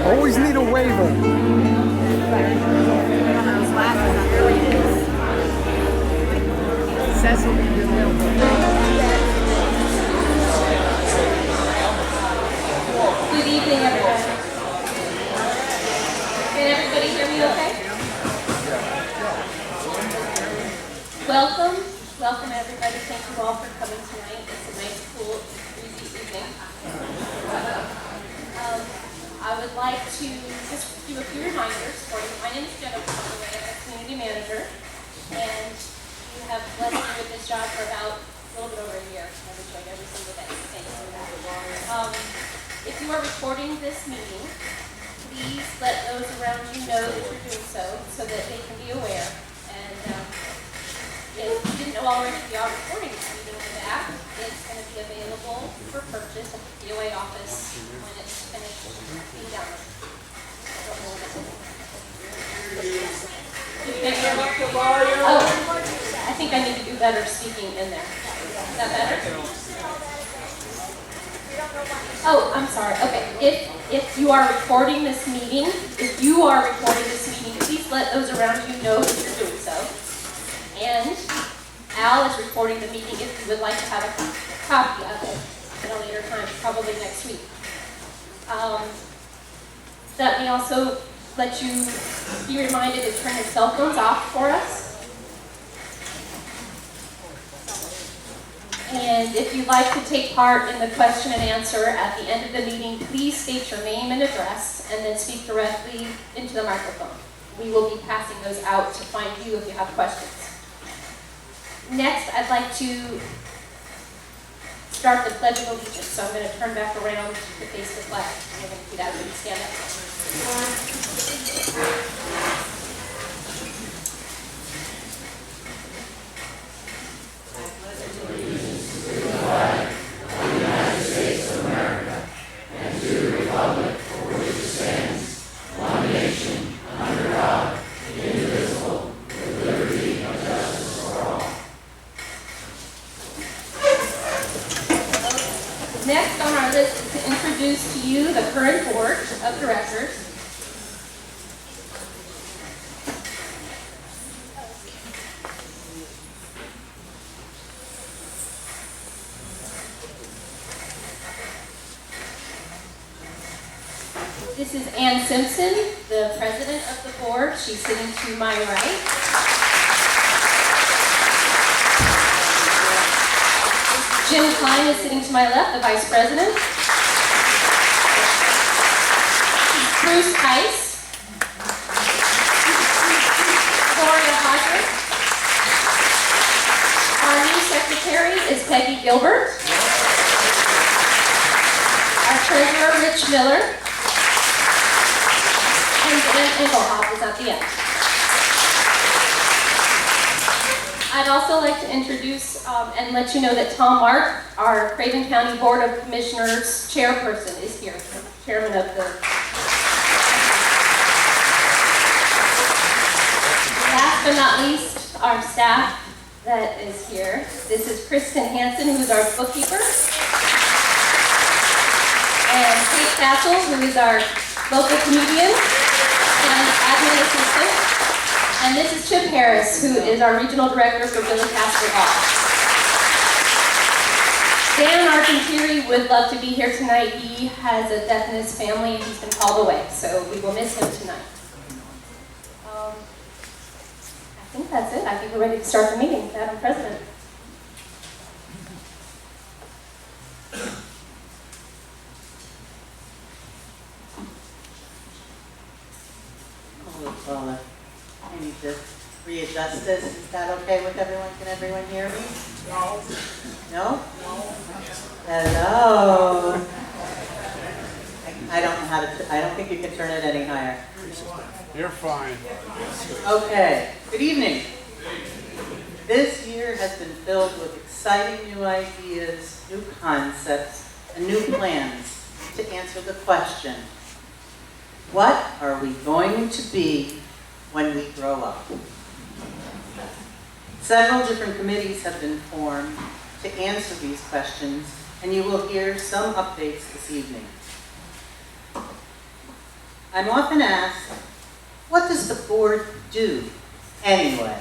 Always need a waiver. Good evening, everyone. Can everybody hear me okay? Welcome everybody. Thank you all for coming tonight. It's a nice, cool, breezy evening. I would like to just do a few reminders for you. My name is Jennifer, by the way. I'm a community manager, and you have blessed me with this job for about a little bit over a year. I wish I every single day. Thank you for that. If you are recording this meeting, please let those around you know that you're doing so that they can be aware. And if you didn't know already, we are recording this meeting in the back. It's going to be available for purchase at the POA office when it's finished being downloaded. Oh, I think I need to do better speaking in there. Is that better? Oh, I'm sorry. Okay. If you are recording this meeting, please let those around you know that you're doing so. And Al is recording the meeting if you would like to have a copy of it at a later time, probably next week. Let me also let you be reminded to turn your cell phones off for us. And if you'd like to take part in the question and answer at the end of the meeting, please state your name and address and then speak directly into the microphone. We will be passing those out to find you if you have questions. Next, I'd like to start the Pledge of Allegiance. So I'm going to turn back around to face the flag. I'm going to do that when you stand up. Next on our list is to introduce to you the current board of directors. This is Ann Simpson, the president of the board. She's sitting to my right. Jim Klein is sitting to my left, the vice president. Bruce Tice. Gloria Hodges. Our new secretary is Peggy Gilbert. Our treasurer, Rich Miller. And Dan Engelhoff is at the end. I'd also like to introduce and let you know that Tom Mark, our Craven County Board of Commissioners chairperson, is here, chairman of the... Last but not least, our staff that is here. This is Kristen Hansen, who is our bookkeeper. And Kate Castle, who is our local comedian and admin assistant. And this is Chip Harris, who is our regional director for Billy Casper Hall. Dan Argentieri would love to be here tonight. He has a death in his family and he's been called away, so we will miss him tonight. I think that's it. I think we're ready to start the meeting, Madam President. I need to readjust this. Is that okay with everyone? Can everyone hear me? No. No? Hello. I don't know how to, I don't think you can turn it any higher. You're fine. Okay. Good evening. This year has been filled with exciting new ideas, new concepts, and new plans to answer the question, what are we going to be when we grow up? Several different committees have been formed to answer these questions, and you will hear some updates this evening. I'm often asked, what does the board do anyway?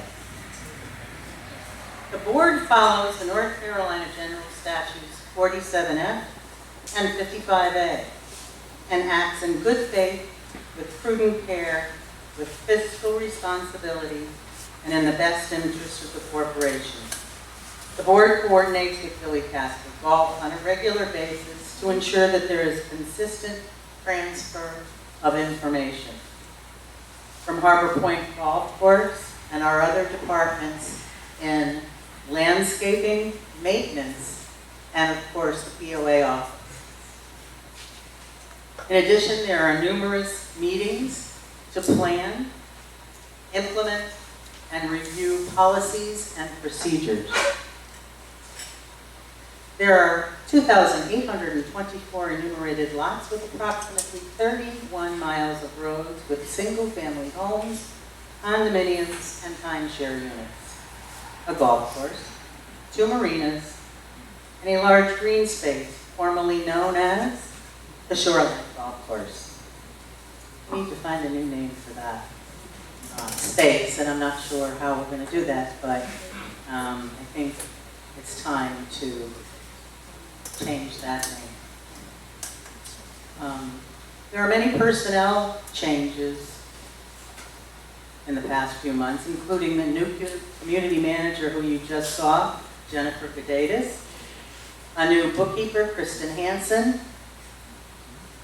The board follows the North Carolina General Statutes 47F and 55A and acts in good faith, with prudent care, with fiscal responsibility, and in the best interest of the corporation. The board coordinates with Philly Castle Golf on a regular basis to ensure that there is consistent transfer of information. From Harbor Point Golf Course and our other departments in landscaping, maintenance, and of course the POA office. In addition, there are numerous meetings to plan, implement, and review policies and procedures. There are 2,824 enumerated lots with approximately 31 miles of roads with single-family homes, condominiums, and timeshare units, a golf course, 2 marinas, and a large green space formerly known as the Shoreline Golf Course. We need to find a new name for that space, and I'm not sure how we're going to do that, but I think it's time to change that name. There are many personnel changes in the past few months, including the new community manager who you just saw, Jennifer Gadatis, a new bookkeeper, Kristen Hansen,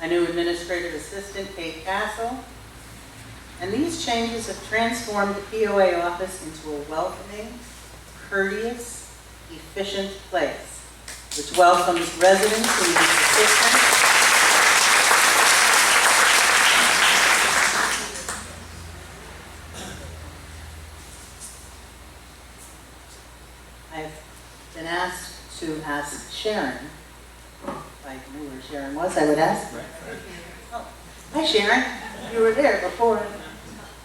a new administrative assistant, Kate Castle, and these changes have transformed the POA office into a welcoming, courteous, efficient place, which welcomes residents who need assistance I've been asked to ask Sharon, if I knew where Sharon was, I would ask. Oh, hi Sharon, you were there before.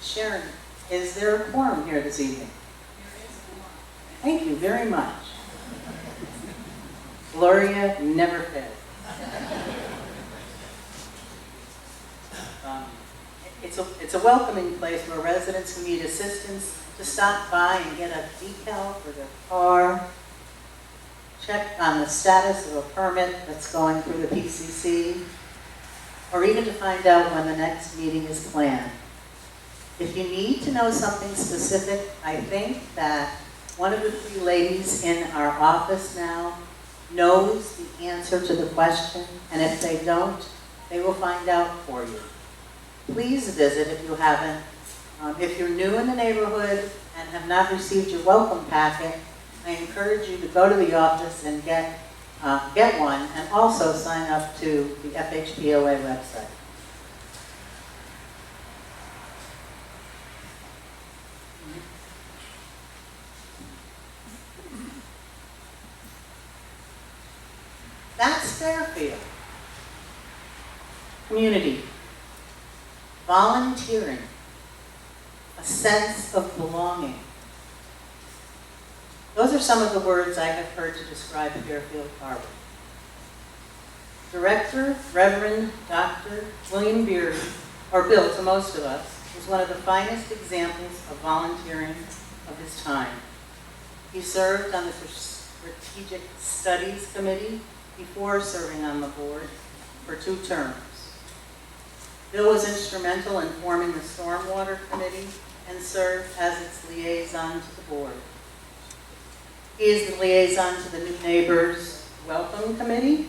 Sharon, is there a quorum here this evening? Thank you very much. Gloria never fails. It's a welcoming place where residents who need assistance to stop by and get a decal for their car, check on the status of a permit that's going through the PCC, or even to find out when the next meeting is planned. If you need to know something specific, I think that one of the 3 ladies in our office now knows the answer to the question, and if they don't, they will find out for you. Please visit if you haven't. If you're new in the neighborhood and have not received your welcome packet, I encourage you to go to the office and get one, and also sign up to the FHPOA website. That's Fairfield. Community, volunteering, a sense of belonging. Those are some of the words I have heard to describe Fairfield Harbour. Director, Reverend Dr. William Beery, or Bill to most of us, was one of the finest examples of volunteering of his time. He served on the Strategic Studies Committee before serving on the board for 2 terms. Bill was instrumental in forming the Stormwater Committee and served as its liaison to the board. He is the liaison to the New Neighbors Welcome Committee.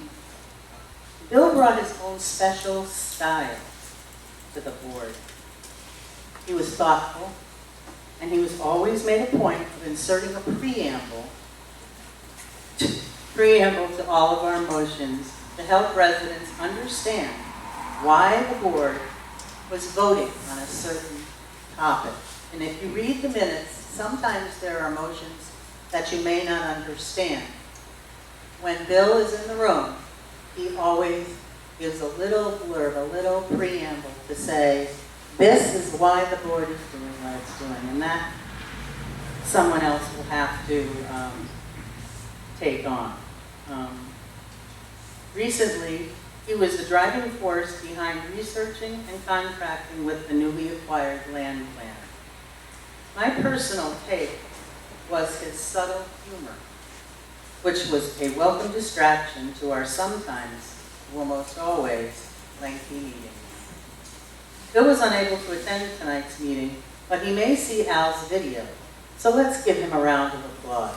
Bill brought his own special style to the board. He was thoughtful, and he was always made a point of inserting a preamble to all of our motions to help residents understand why the board was voting on a certain topic. And if you read the minutes, sometimes there are motions that you may not understand. When Bill is in the room, he always gives a little blurb, a little preamble to say, this is why the board is doing what it's doing, and that someone else will have to take on. Recently, He was the driving force behind researching and contracting with the newly acquired land plan. My personal take was his subtle humor, which was a welcome distraction to our sometimes, almost always, lengthy meetings. Bill was unable to attend tonight's meeting, but he may see Al's video, so let's give him a round of applause.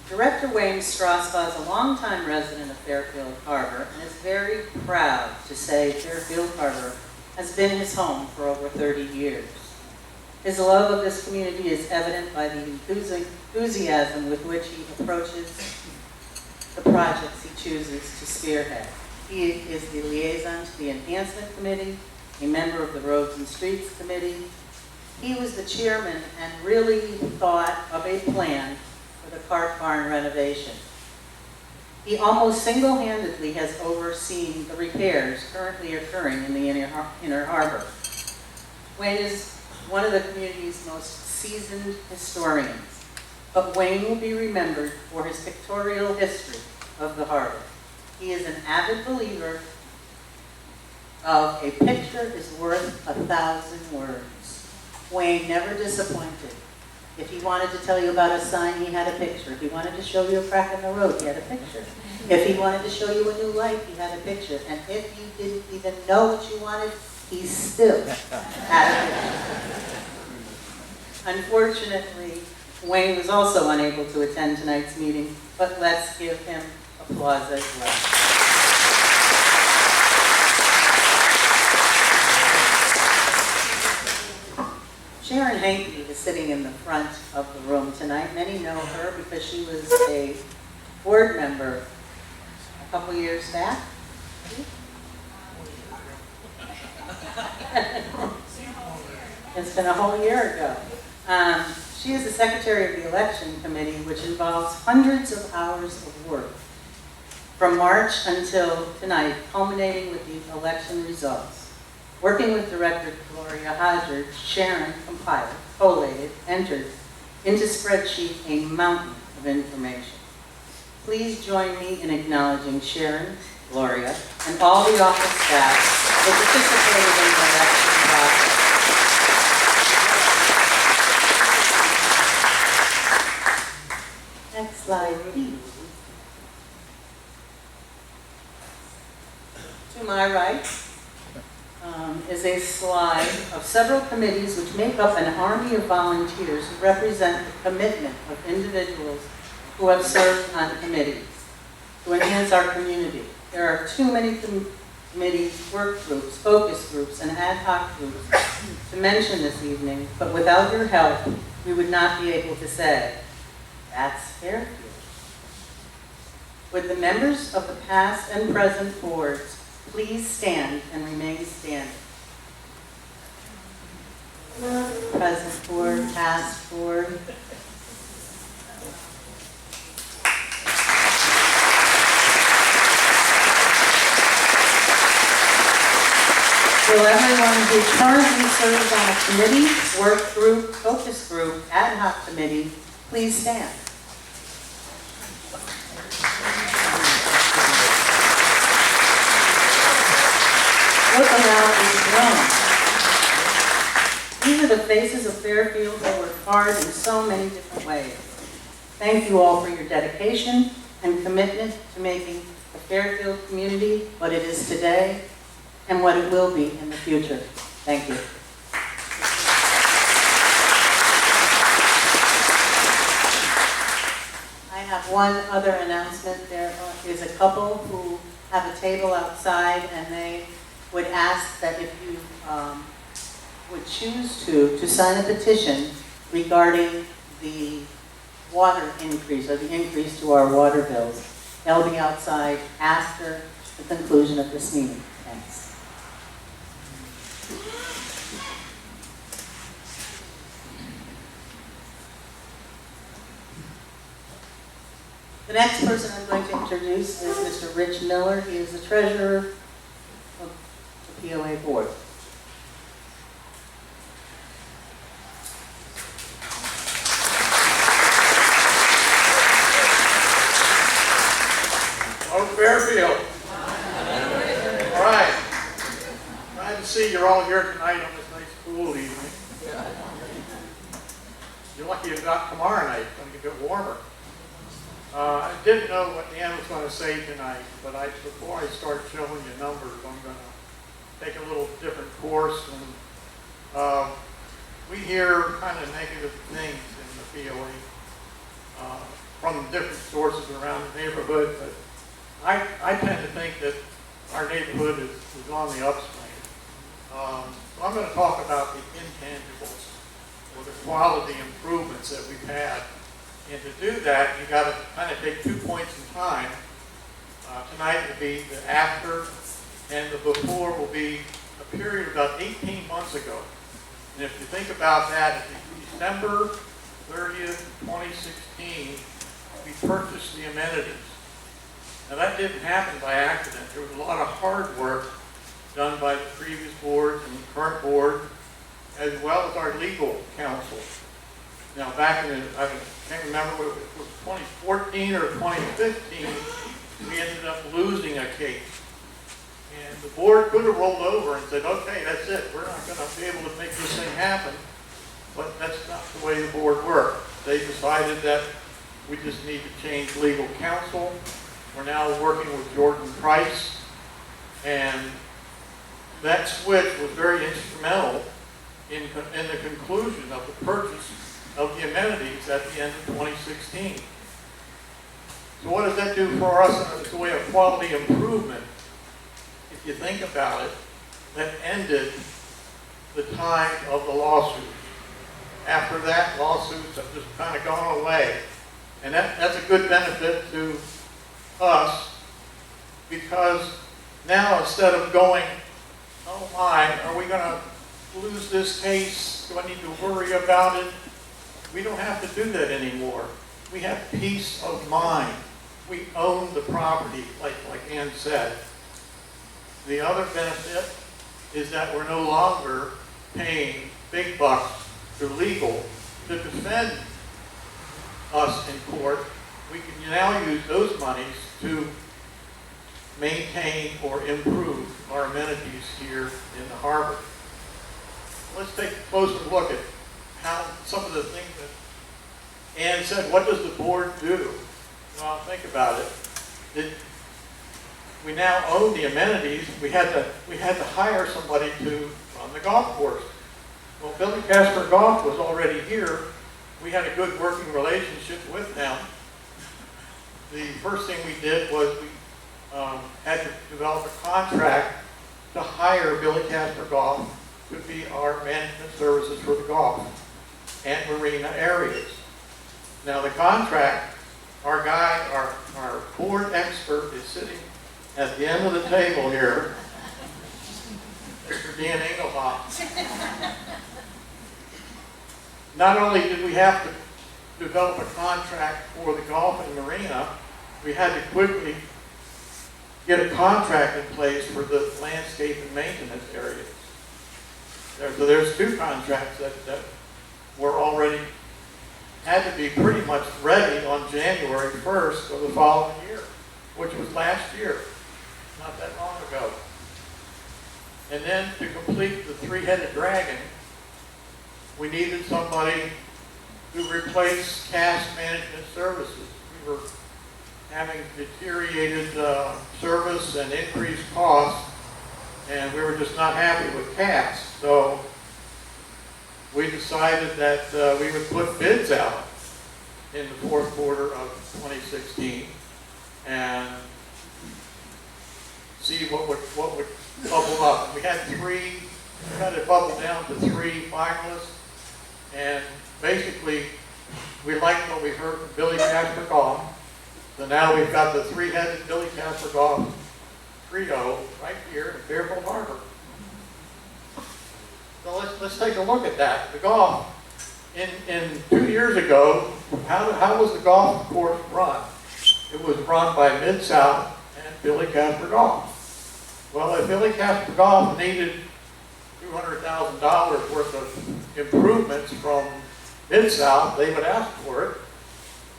Director Wayne Strasbaugh is a longtime resident of Fairfield Harbour and is very proud to say Fairfield Harbour has been his home for over 30 years. His love of this community is evident by the enthusiasm with which he approaches the projects he chooses to spearhead. He is the liaison to the Enhancement Committee, a member of the Roads and Streets Committee. He was the chairman and really thought of a plan for the cart barn renovation. He almost single-handedly has overseen the repairs currently occurring in the inner harbor. Wayne is one of the community's most seasoned historians, but Wayne will be remembered for his pictorial history of the harbor. He is an avid believer of a picture is worth 1,000 words. Wayne never disappointed. If he wanted to tell you about a sign, he had a picture. If he wanted to show you a crack in the road, he had a picture. If he wanted to show you a new light, he had a picture. And if you didn't even know what you wanted, he still had a picture. Unfortunately, Wayne was also unable to attend tonight's meeting, but let's give him applause as well. Sharon Hankey is sitting in the front of the room tonight. Many know her because she was a board member a couple years back. It's been a whole year ago. She is the secretary of the election committee, which involves hundreds of hours of work from March until tonight, culminating with the election results. Working with Director Gloria Hodger, Sharon compiled, collated, entered into spreadsheet a mountain of information. Please join me in acknowledging Sharon, Gloria, and all the office staff who participated in the election process. Next slide, please. To my right is a slide of several committees which make up an army of volunteers who represent the commitment of individuals who have served on committees to enhance our community. There are too many committees, work groups, focus groups, and ad hoc groups to mention this evening, but without your help, we would not be able to say, that's Fairfield. Would the members of the past and present boards please stand and remain standing? Present board, past board. Will everyone who currently serves on a committee, work group, focus group, ad hoc committee, please stand. Look around this room. These are the faces of Fairfield who work hard in so many different ways. Thank you all for your dedication and commitment to making the Fairfield community what it is today and what it will be in the future. Thank you. I have one other announcement. There is a couple who have a table outside, and they would ask that if you would choose to sign a petition regarding the water increase, or the increase to our water bills. They'll be outside after the conclusion of this meeting. Thanks. The next person I'm going to introduce is Mr. Rich Miller. He is the treasurer of the POA board. Fairfield. All right. Glad to see you're all here tonight on this nice cool evening. You're lucky it's not tomorrow night. It's going to get a bit warmer. I didn't know what Ann was going to say tonight, but before I start showing you numbers, I'm going to take a little different course. And we hear kind of negative things in the POA from different sources around the neighborhood, but I tend to think that our neighborhood is on the upswing. So I'm going to talk about the intangibles, or the quality improvements that we've had. And to do that, you got to kind of take 2 points in time. Tonight will be the after, and the before will be a period about 18 months ago. And if you think about that, December 30th, 2016, we purchased the amenities. Now that didn't happen by accident. There was a lot of hard work done by the previous board and the current board, as well as our legal counsel. Now back in, I can't remember what it was 2014 or 2015, we ended up losing a case. And the board could have rolled over and said, okay, that's it. We're not going to be able to make this thing happen. But that's not the way the board worked. They decided that we just need to change legal counsel. We're now working with Jordan Price. And that switch was very instrumental in the conclusion of the purchase of the amenities at the end of 2016. So what does that do for us as a way of quality improvement? If you think about it, that ended the time of the lawsuit. After that, lawsuits have just kind of gone away. And that's a good benefit to us, because now instead of going, oh my, are we going to lose this case? Do I need to worry about it? We don't have to do that anymore. We have peace of mind. We own the property, like Ann said. The other benefit is that we're no longer paying big bucks to legal to defend us in court. We can now use those monies to maintain or improve our amenities here in the harbor. Let's take a closer look at how some of the things that Ann said. What does the board do? Well, think about it. We now own the amenities. We had to hire somebody to run the golf course. Well, Billy Casper Golf was already here. We had a good working relationship with them. The first thing we did was we had to develop a contract to hire Billy Casper Golf to be our management services for the golf and marina areas. Now the contract, our guy, our board expert is sitting at the end of the table here, Mr. Dan Engelhoff. Not only did we have to develop a contract for the golf and marina, we had to quickly get a contract in place for the landscape and maintenance areas. So there's 2 contracts that were already, had to be pretty much ready on January 1st of the following year, which was last year, not that long ago. And then to complete the 3-headed dragon, we needed somebody to replace cast management services. We were having deteriorated service and increased costs, and we were just not happy with cast. So we decided that we would put bids out in the 4th quarter of 2016 and see what would bubble up. We had it bubbled down to 3 finalists, and basically we liked what we heard from Billy Casper Golf. So now we've got the 3-headed Billy Casper Golf trio right here in Fairfield Harbour. So let's take a look at that. The golf. In 2 years ago, how was the golf course run? It was run by Mid-South and Billy Casper Golf. Well, if Billy Casper Golf needed $200,000 worth of improvements from Mid-South, they would ask for it,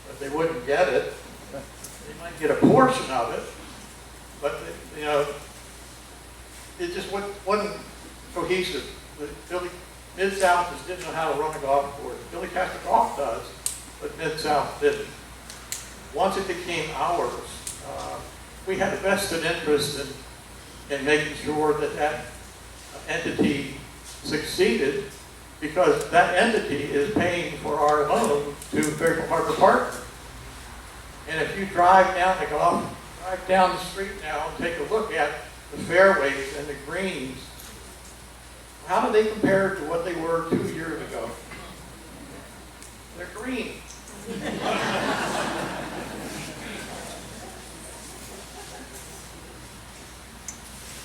but they wouldn't get it. They might get a portion of it, but, you know, it just wasn't cohesive. Mid-South just didn't know how to run a golf course. Billy Casper Golf does, but Mid-South didn't. Once it became ours, we had a vested interest in making sure that that entity succeeded, because that entity is paying for our loan to Fairfield Harbour Partners. And if you drive down the street now and take a look at the fairways and the greens, how do they compare to what they were 2 years ago? They're green.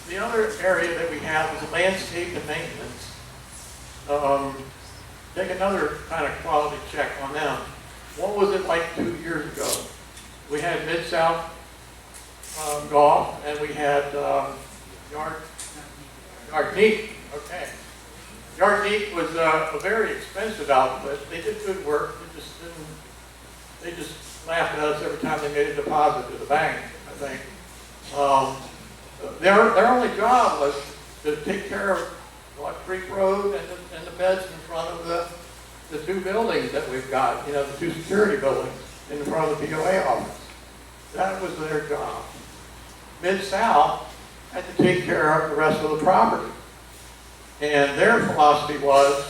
The other area that we have is landscape and maintenance. Take another kind of quality check on them. What was it like 2 years ago? We had Mid-South Golf, and we had Yardneek. Okay. Yardneek was a very expensive outfit. They did good work. They just laughed at us every time they made a deposit to the bank, I think. Their only job was to take care of Creek Road and the beds in front of the two buildings that we've got, you know, the two security buildings in front of the POA office. That was their job. Mid-South had to take care of the rest of the property. And their philosophy was,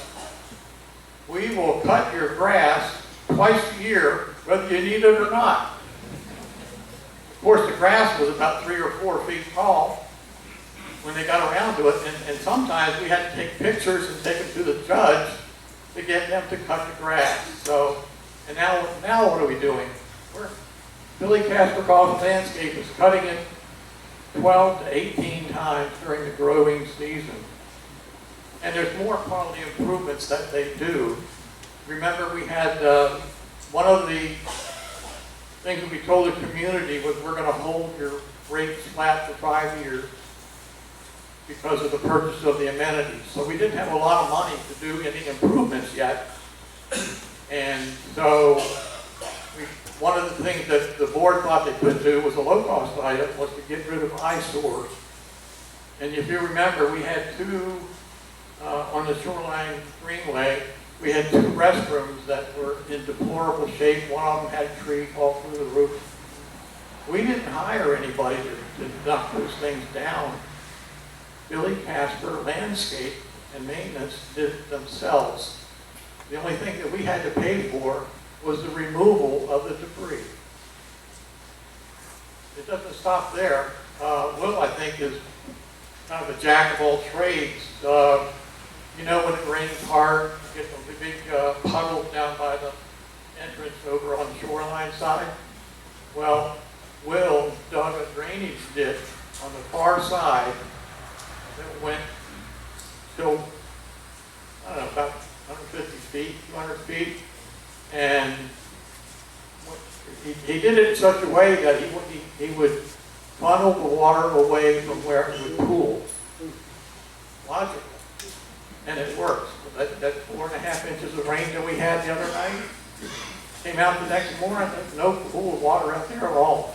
we will cut your grass twice a year, whether you need it or not. Of course, the grass was about 3 or 4 feet tall when they got around to it, and sometimes we had to take pictures and take them to the judge to get them to cut the grass. So, and now what are we doing? Billy Casper Golf Landscape is cutting it 12 to 18 times during the growing season. And there's more quality improvements that they do. Remember, we had one of the things that we told the community was, we're going to hold your rates flat for 5 years because of the purchase of the amenities. So we didn't have a lot of money to do any improvements yet. And so one of the things that the board thought they could do was a low-cost item, was to get rid of eyesores. And if you remember, we had two, on the Shoreline Greenway, we had 2 restrooms that were in deplorable shape. One of them had a tree fall through the roof. We didn't hire anybody to knock those things down. Billy Casper Landscape and Maintenance did it themselves. The only thing that we had to pay for was the removal of the debris. It doesn't stop there. Will, I think, is kind of a jack of all trades. You know, when it rains hard, you get the big puddles down by the entrance over on the shoreline side. Well, Will dug a drainage ditch on the far side that went till, I don't know, about 150 feet, 200 feet. And he did it in such a way that he would funnel the water away from where it would pool. Logical. And it works. That 4.5 inches of rain that we had the other night, came out the next morning, there's no pool of water out there at all.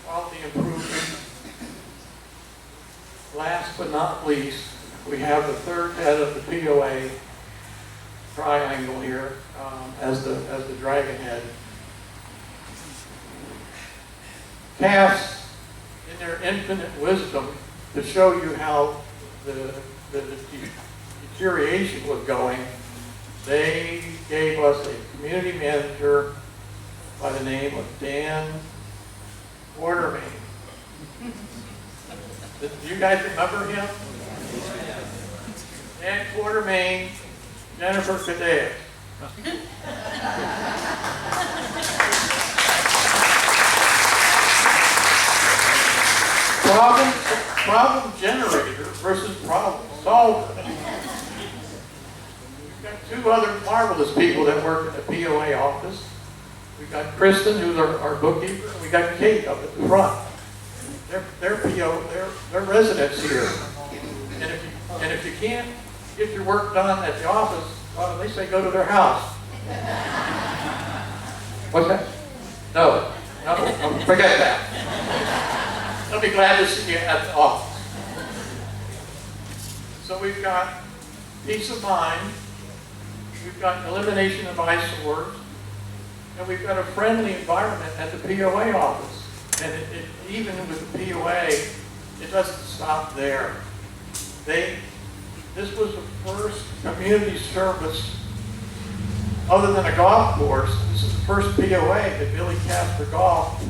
Quality improvement. Last but not least, we have the third head of the POA triangle here as the dragon head. Casts, in their infinite wisdom, to show you how the deterioration was going, they gave us a community manager by the name of Dan Quartermain. Do you guys remember him? Dan Quartermain, Jennifer Cadet. Problem generator versus problem solver. We've got 2 other marvelous people that work in the POA office. We've got Kristen, who's our bookkeeper, and we got Kate up at the front. They're residents here. And if you can't get your work done at the office, they say go to their house. What's that? No, forget that. glad to see you at the office. So we've got peace of mind, we've got elimination of eyesores, and we've got a friendly environment at the POA office. And even with the POA, it doesn't stop there. This was the first community service, other than a golf course, this is the first POA that Billy Casper Golf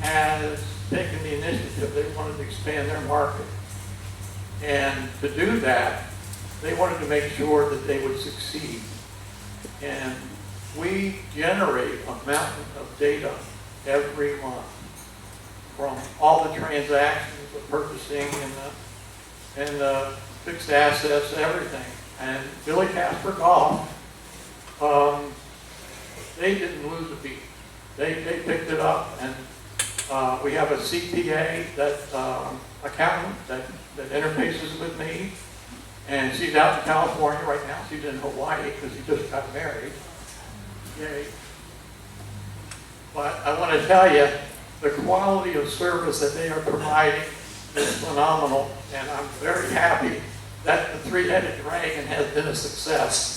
has taken the initiative. They wanted to expand their market. And to do that, they wanted to make sure that they would succeed. And we generate a mountain of data every month from all the transactions, the purchasing, and the fixed assets, everything. And Billy Casper Golf, they didn't lose a beat. They picked it up, and we have a CPA, that accountant that interfaces with me, and she's out in California right now. She's in Hawaii because she just got married. Yay. But I want to tell you, the quality of service that they are providing is phenomenal, and I'm very happy that the three-headed dragon has been a success.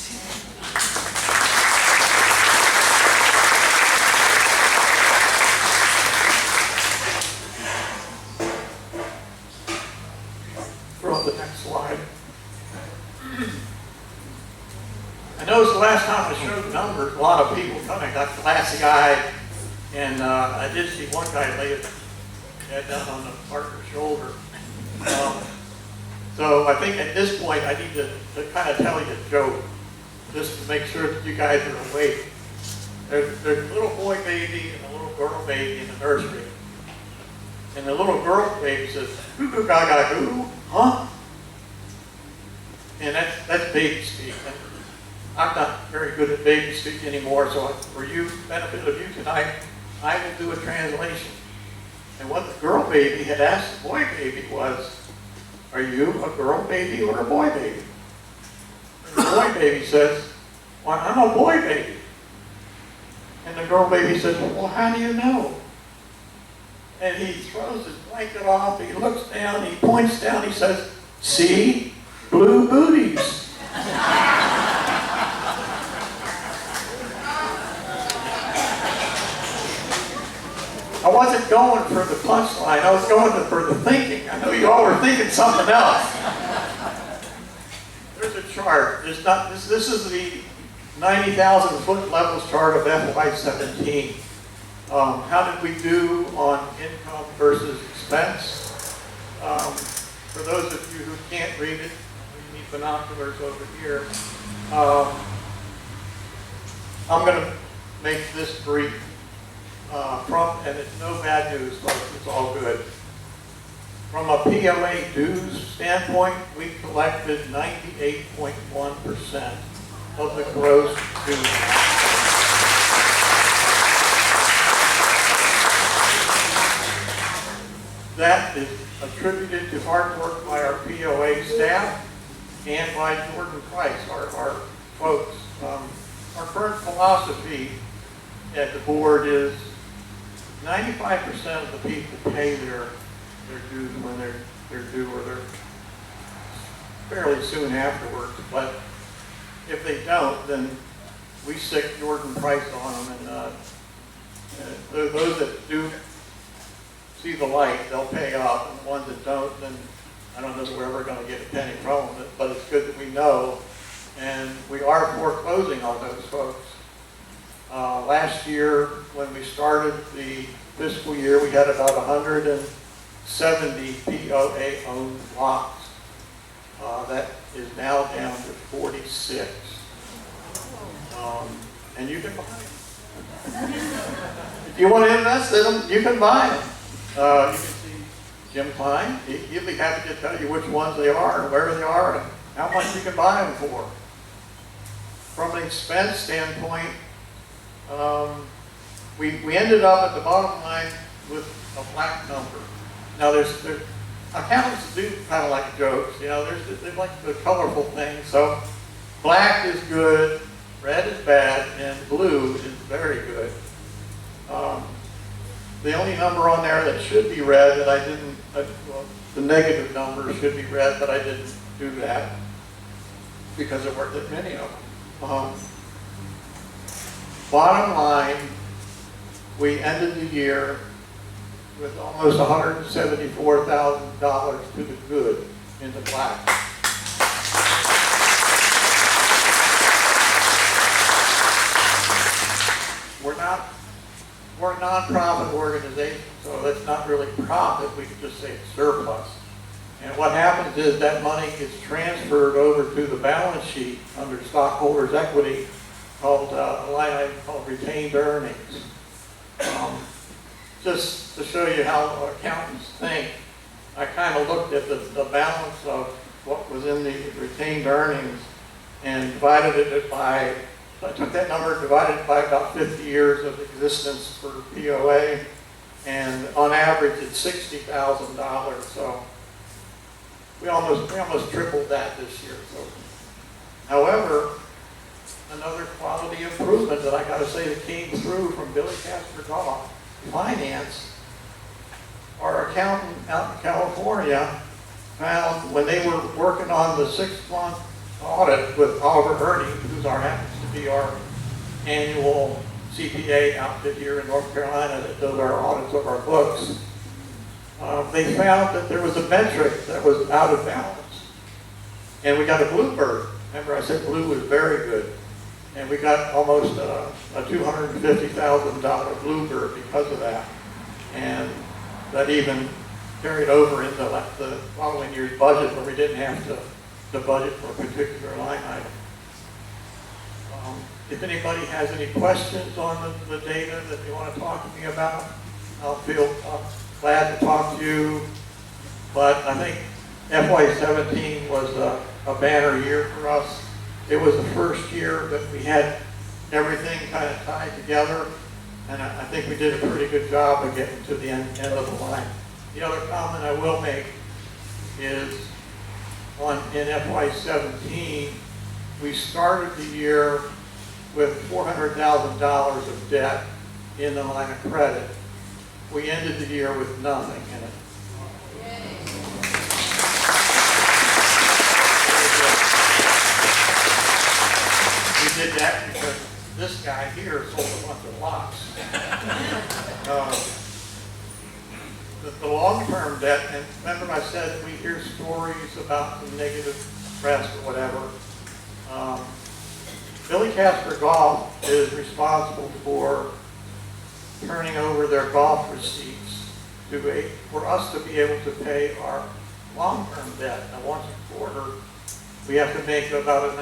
Throw up the next slide. I noticed the last time I showed numbers, a lot of people coming, got glassy-eyed, and I did see one guy lay his head down on the partner's shoulder. So I think at this point I need to kind of tell you a joke, just to make sure that you guys are awake. There's a little boy baby and a little girl baby in the nursery. And the little girl baby says, "Goo goo gaga goo, huh?" And that's baby speak. And I'm not very good at baby speak anymore, so for you, benefit of you tonight, I will do a translation. And what the girl baby had asked the boy baby was, "Are you a girl baby or a boy baby?" And the boy baby says, "Well, I'm a boy baby." And the girl baby says, "Well, how do you know?" And he throws his blanket off, he looks down, he points down, he says, "See? Blue booties." I wasn't going for the punchline, I was going for the thinking. I know you all were thinking something else. There's a chart. This is the 90,000 foot levels chart of FY17. How did we do on income versus expense? For those of you who can't read it, you need binoculars over here. I'm going to make this brief. And it's no bad news, folks, it's all good. From a POA dues standpoint, we collected 98.1% of the gross dues. That is attributed to hard work by our POA staff and by Jordan Price, our folks. Our current philosophy at the board is 95% of the people pay their dues when they're due, or they're fairly soon afterwards. But if they don't, then we stick Jordan Price on them, and those that do see the light, they'll pay up, and the ones that don't, then I don't know that we're ever going to get a penny from it. But it's good that we know, and we are foreclosing on those folks. Last year, when we started the fiscal year, we had about 170 POA-owned lots. That is now down to 46. And you can buy them. If you want to invest in them, you can buy them. You can see Jim Klein. He'll be happy to tell you which ones they are and where they are and how much you can buy them for. From an expense standpoint, we ended up at the bottom line with a black number. Now there's accountants do kind of like jokes, you know, they like the colorful things. So black is good, red is bad, and blue is very good. The only number on there that should be read that I didn't, well, the negative number should be read, but I didn't do that because there weren't that many of them. Bottom line, we ended the year with almost $174,000 to the good in the black. We're a nonprofit organization, so that's not really profit, we could just say it's surplus. And what happens is that money gets transferred over to the balance sheet under stockholders' equity called a line item called retained earnings. Just to show you how accountants think, I kind of looked at the balance of what was in the retained earnings and divided it by, I took that number, divided it by about 50 years of existence for POA, and on average it's $60,000. So we almost tripled that this year. So, however, another quality improvement that I got to say that came through from Billy Casper Golf Finance, our accountant out in California found when they were working on the 6-month audit with Oliver Ernie, who's happens to be our annual CPA outfit here in North Carolina that does our audits of our books, they found that there was a metric that was out of balance. And we got a bluebird. Remember I said blue was very good. And we got almost a $250,000 bluebird because of that. And that even carried over into the following year's budget where we didn't have to budget for a particular line item. If anybody has any questions on the data that you want to talk to me about, I'll feel glad to talk to you. But I think FY17 was a banner year for us. It was the first year that we had everything kind of tied together, and I think we did a pretty good job of getting to the end of the line. The other comment I will make is in FY17, we started the year with $400,000 of debt in the line of credit. We ended the year with nothing in it. We did that because this guy here sold a bunch of lots. The long-term debt, and remember I said we hear stories about the negative press or whatever. Billy Casper Golf is responsible for turning over their golf receipts for us to be able to pay our long-term debt. Now, once a quarter, we have to make about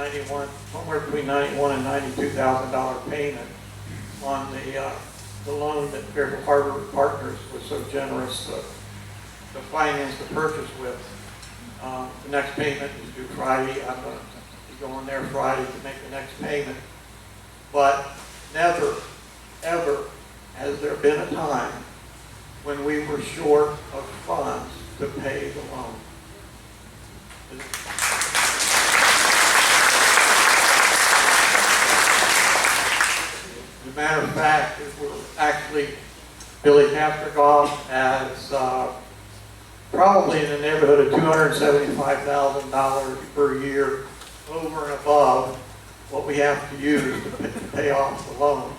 somewhere between $91,000 and $92,000 payment on the loan that Fairfield Harbour Partners was so generous to finance the purchase with. The next payment is due Friday. I'm going to be going there Friday to make the next payment. But never, ever has there been a time when we were short of funds to pay the loan. As a matter of fact, we're actually, Billy Casper Golf has probably in the neighborhood of $275,000 per year over and above what we have to use to pay off the loan.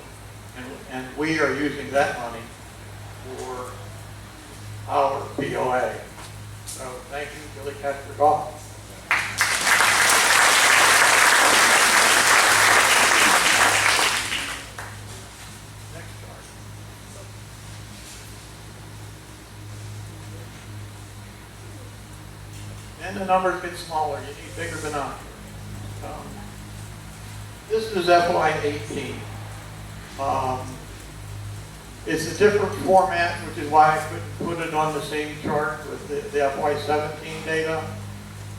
And we are using that money for our POA. So thank you, Billy Casper Golf. Next chart. And the numbers get smaller. You need bigger binoculars. This is FY18. It's a different format, which is why I couldn't put it on the same chart with the FY17 data.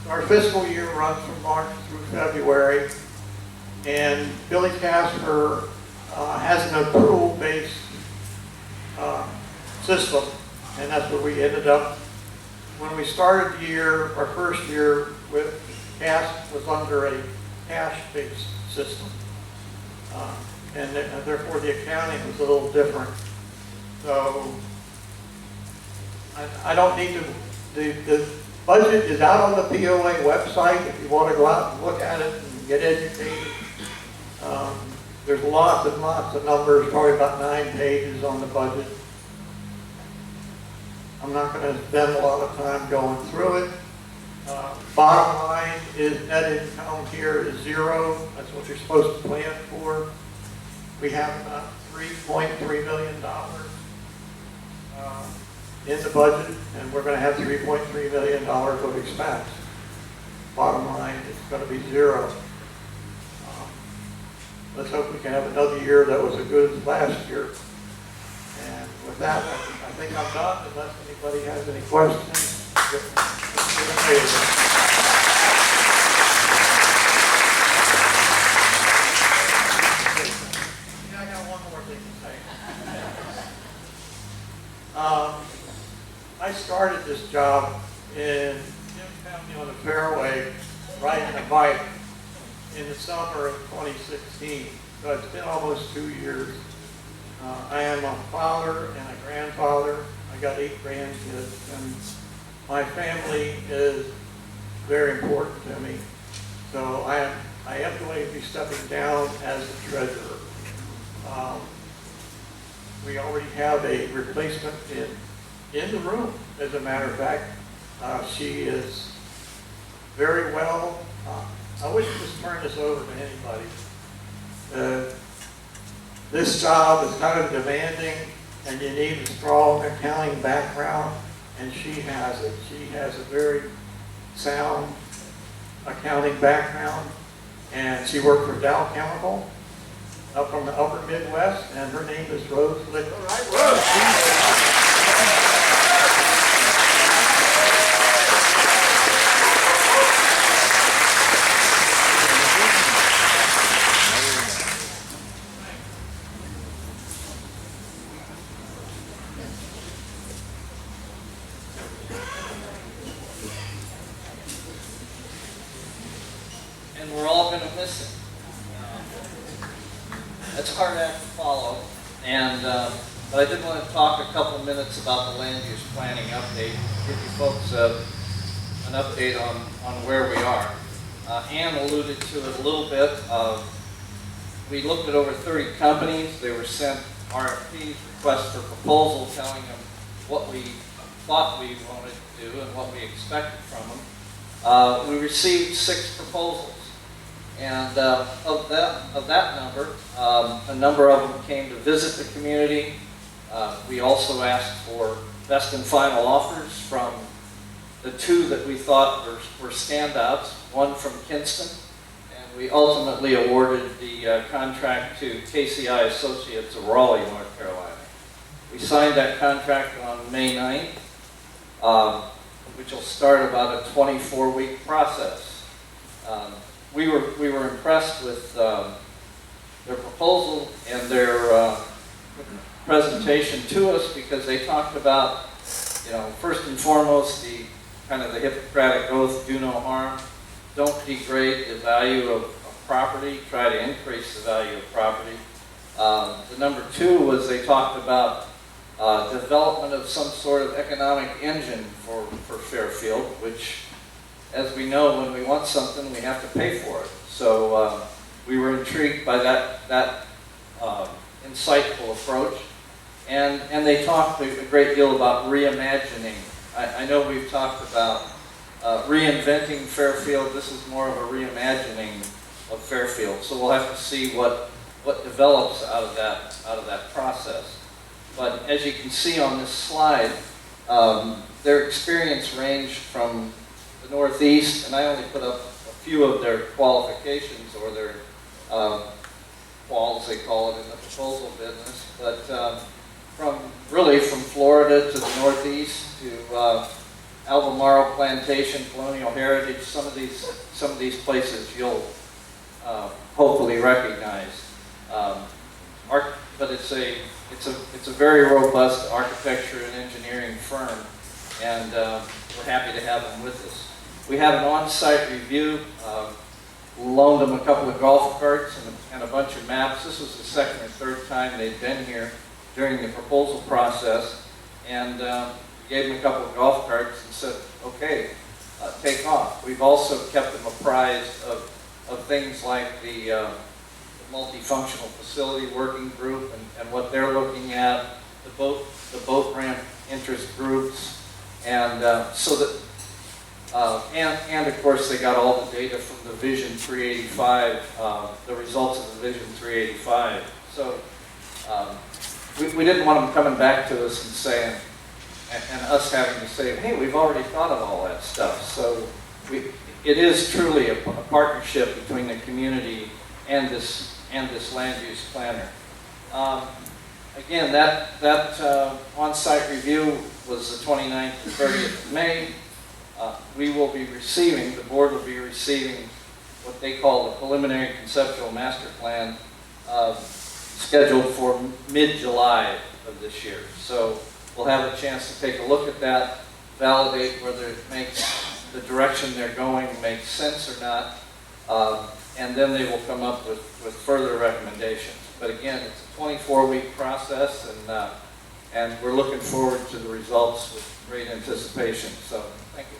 Our fiscal year runs from March through February, and Billy Casper has an accrual-based system, and that's where we ended up. When we started the year, our first year with CAS was under a cash-based system. And therefore the accounting was a little different. So I don't need to, the budget is out on the POA website if you want to go out and look at it and get educated. There's lots and lots of numbers, probably about 9 pages on the budget. I'm not going to spend a lot of time going through it. Bottom line is net income here is 0. That's what you're supposed to plan for. We have about $3.3 million in the budget, and we're going to have $3.3 million of expense. Bottom line, it's going to be 0. Let's hope we can have another year that was as good as last year. And with that, I think I'm done, unless anybody has any questions. Yeah, I got one more thing to say. I started this job in County on the Fairway, riding a bike in the summer of 2016. So it's been almost 2 years. I am a father and a grandfather. I got 8 grandkids, and my family is very important to me. So I am going to be stepping down as the treasurer. We already have a replacement in the room, as a matter of fact. She is very well. I wouldn't just turn this over to anybody. This job is kind of demanding, and you need a strong accounting background, and she has it. She has a very sound accounting background, and she worked for Dow Chemical up from the upper Midwest, and her name is Rose Lick. All right, Rose. And we're all going to miss it. It's a hard act to follow, and but I did want to talk a couple minutes about the land use planning update, give you folks an update on where we are. Ann alluded to it a little bit. We looked at over 30 companies. They were sent RFPs, requests for proposal, telling them what we thought we wanted to do and what we expected from them. We received 6 proposals. And of that number, a number of them came to visit the community. We also asked for best and final offers from the 2 that we thought were standouts, one from Kinston, and we ultimately awarded the contract to KCI Associates of Raleigh, North Carolina. We signed that contract on May 9th, which will start about a 24-week process. We were impressed with their proposal and their presentation to us, because they talked about, first and foremost, the kind of the Hippocratic oath, do no harm, don't degrade the value of property, try to increase the value of property. The number 2 was they talked about development of some sort of economic engine for Fairfield, which, as we know, when we want something, we have to pay for it. So we were intrigued by that insightful approach. And they talked a great deal about reimagining. I know we've talked about reinventing Fairfield. This is more of a reimagining of Fairfield. So we'll have to see what develops out of that process. But as you can see on this slide, their experience ranged from the Northeast, and I only put up a few of their qualifications, or their quals, they call it in the proposal business, but from Florida to the Northeast to Albemarle Plantation, Colonial Heritage, some of these places you'll hopefully recognize. But it's a very robust architecture and engineering firm, and we're happy to have them with us. We had an on-site review, loaned them a couple of golf carts and a bunch of maps. This was the 2nd or 3rd time they'd been here. during the proposal process, and gave them a couple of golf carts and said, okay, take off. We've also kept them apprised of things like the multifunctional facility working group and what they're looking at, the boat ramp interest groups, and so that, and of course they got all the data from the Vision 385, the results of the Vision 385. So we didn't want them coming back to us and saying, and us having to say, hey, we've already thought of all that stuff. So it is truly a partnership between the community and this land use planner. Again, that on-site review was the 29th and 30th of May. We will be receiving, the board will be receiving what they call the preliminary conceptual master plan scheduled for mid-July of this year. So we'll have a chance to take a look at that, validate whether it makes the direction they're going makes sense or not, and then they will come up with further recommendations. But again, it's a 24-week process, and we're looking forward to the results with great anticipation. So, thank you.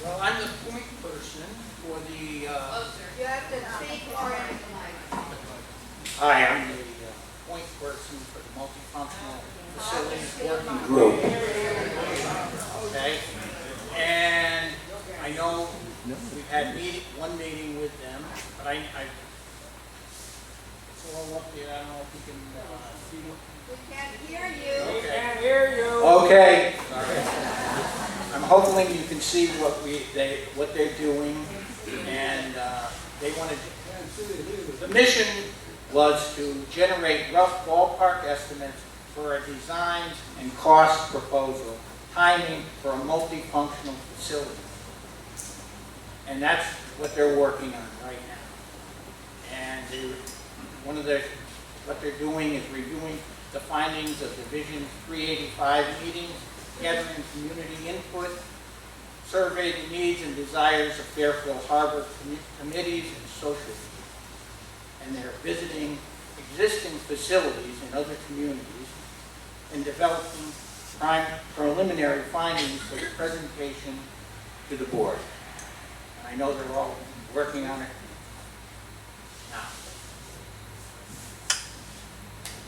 Well, I'm the point person for the, You have to speak more into the mic. hi, I'm the point person for the multifunctional facilities working group. Okay? And I know we've had one meeting with them, but it's all up there, I don't know if you can see it. We can't hear you. Okay. Can't hear you. Okay. I'm hoping you can see what they're doing, and they wanted. The mission was to generate rough ballpark estimates for a design and cost proposal, timing for a multifunctional facility, and that's what they're working on right now. And what they're doing is reviewing the findings of the Vision 385 meetings, gathering community input, survey the needs and desires of Fairfield Harbour committees and social groups. And they're visiting existing facilities in other communities and developing preliminary findings for the presentation to the board. And I know they're all working on it now.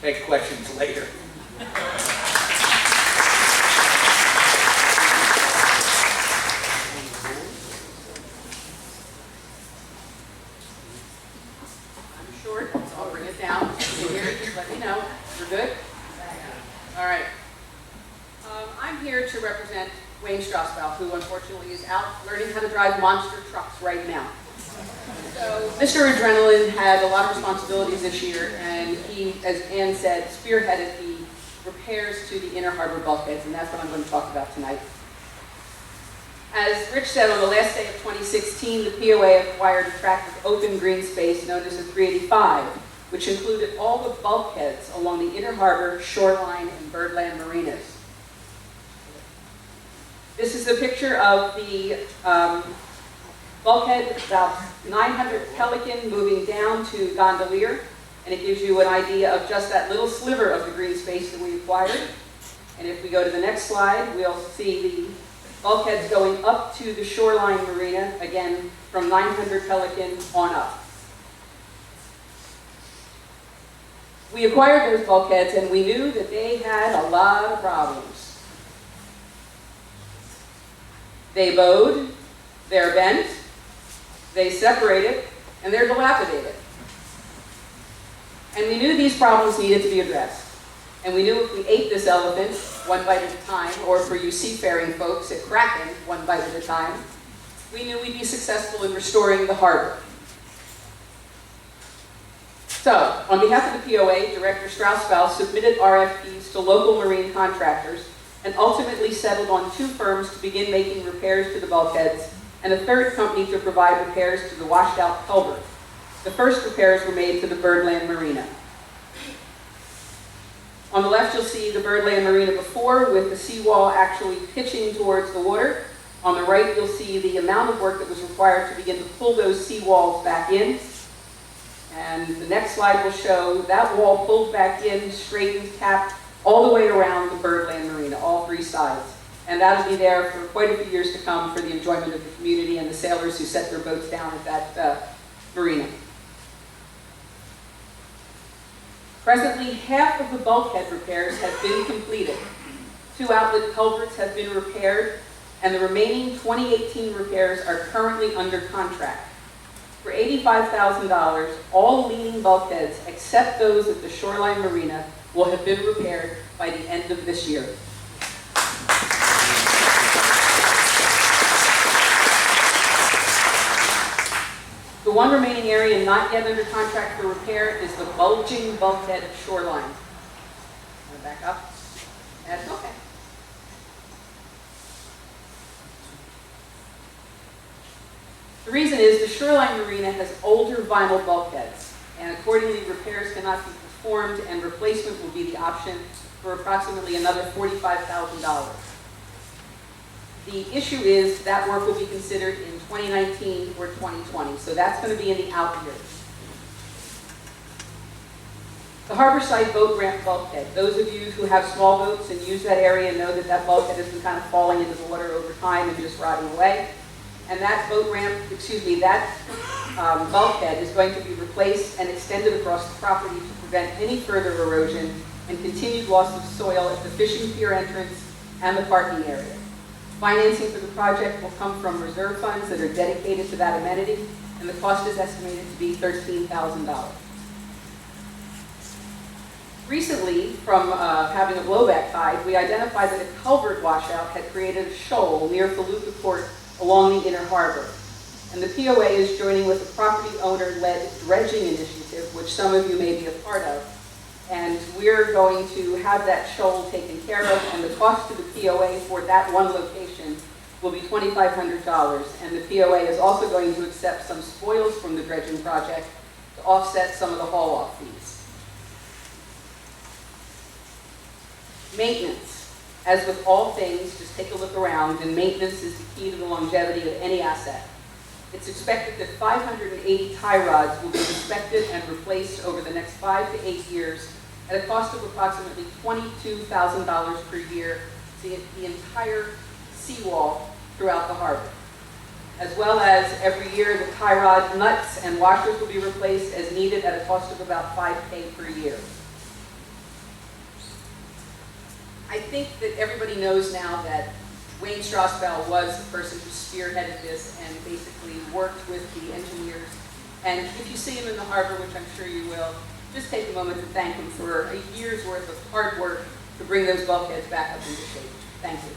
Take questions later. Short, so I'll bring it down. If you're here, just let me know. We're good? All right. I'm here to represent Wayne Strasbaugh, who unfortunately is out learning how to drive monster trucks right now. So Mr. Adrenaline had a lot of responsibilities this year, and he, as Ann said, spearheaded the repairs to the inner harbor bulkheads, and that's what I'm going to talk about tonight. As Rich said, on the last day of 2016, the POA acquired a tract of open green space known as the 385, which included all the bulkheads along the inner harbor, shoreline, and birdland marinas. This is a picture of the bulkhead, about 900 Pelican moving down to Gondolier, and it gives you an idea of just that little sliver of the green space that we acquired. And if we go to the next slide, we'll see the bulkheads going up to the shoreline marina, again, from 900 Pelican on up. We acquired those bulkheads, and we knew that they had a lot of problems. They bowed, they're bent, they separated, and they're dilapidated. And we knew these problems needed to be addressed. And we knew if we ate this elephant one bite at a time, or for you seafaring folks at Kraken, one bite at a time, we knew we'd be successful in restoring the harbor. So, on behalf of the POA, Director Strasbaugh submitted RFPs to local marine contractors and ultimately settled on 2 firms to begin making repairs to the bulkheads and a 3rd company to provide repairs to the washed out culvert. The first repairs were made to the Birdland Marina. On the left, you'll see the Birdland Marina before, with the seawall actually pitching towards the water. On the right, you'll see the amount of work that was required to begin to pull those seawalls back in. And the next slide will show that wall pulled back in, straightened, capped, all the way around the Birdland Marina, all three sides. And that'll be there for quite a few years to come for the enjoyment of the community and the sailors who set their boats down at that marina. Presently, half of the bulkhead repairs have been completed. 2 outlet culverts have been repaired, and the remaining 2018 repairs are currently under contract. For $85,000, all leaning bulkheads, except those at the Shoreline Marina, will have been repaired by the end of this year. The one remaining area not yet under contract for repair is the bulging bulkhead at Shoreline. Want to back up? That's okay. The reason is the Shoreline Marina has older vinyl bulkheads, and accordingly repairs cannot be performed, and replacement will be the option for approximately another $45,000. The issue is that work will be considered in 2019 or 2020, so that's going to be in the out years. The Harborside Boat Ramp bulkhead. Those of you who have small boats and use that area know that that bulkhead has been kind of falling into the water over time and just rotting away. And that boat ramp, that bulkhead is going to be replaced and extended across the property to prevent any further erosion and continued loss of soil at the fishing pier entrance and the parking area. Financing for the project will come from reserve funds that are dedicated to that amenity, and the cost is estimated to be $13,000. Recently, from having a blowback tide, we identified that a culvert washout had created a shoal near Felucca Port along the inner harbor. And the POA is joining with a property owner-led dredging initiative, which some of you may be a part of. And we're going to have that shoal taken care of, and the cost to the POA for that one location will be $2,500. And the POA is also going to accept some spoils from the dredging project to offset some of the haul-off fees. Maintenance. As with all things, just take a look around, and maintenance is the key to the longevity of any asset. It's expected that 580 tie rods will be inspected and replaced over the next 5 to 8 years at a cost of approximately $22,000 per year to the entire seawall throughout the harbor. As well as every year, the tie rod nuts and washers will be replaced as needed at a cost of about $5,000 per year. I think that everybody knows now that Wayne Strassbell was the person who spearheaded this and basically worked with the engineers. And if you see him in the harbor, which I'm sure you will, just take a moment to thank him for a year's worth of hard work to bring those bulkheads back up into shape. Thank you.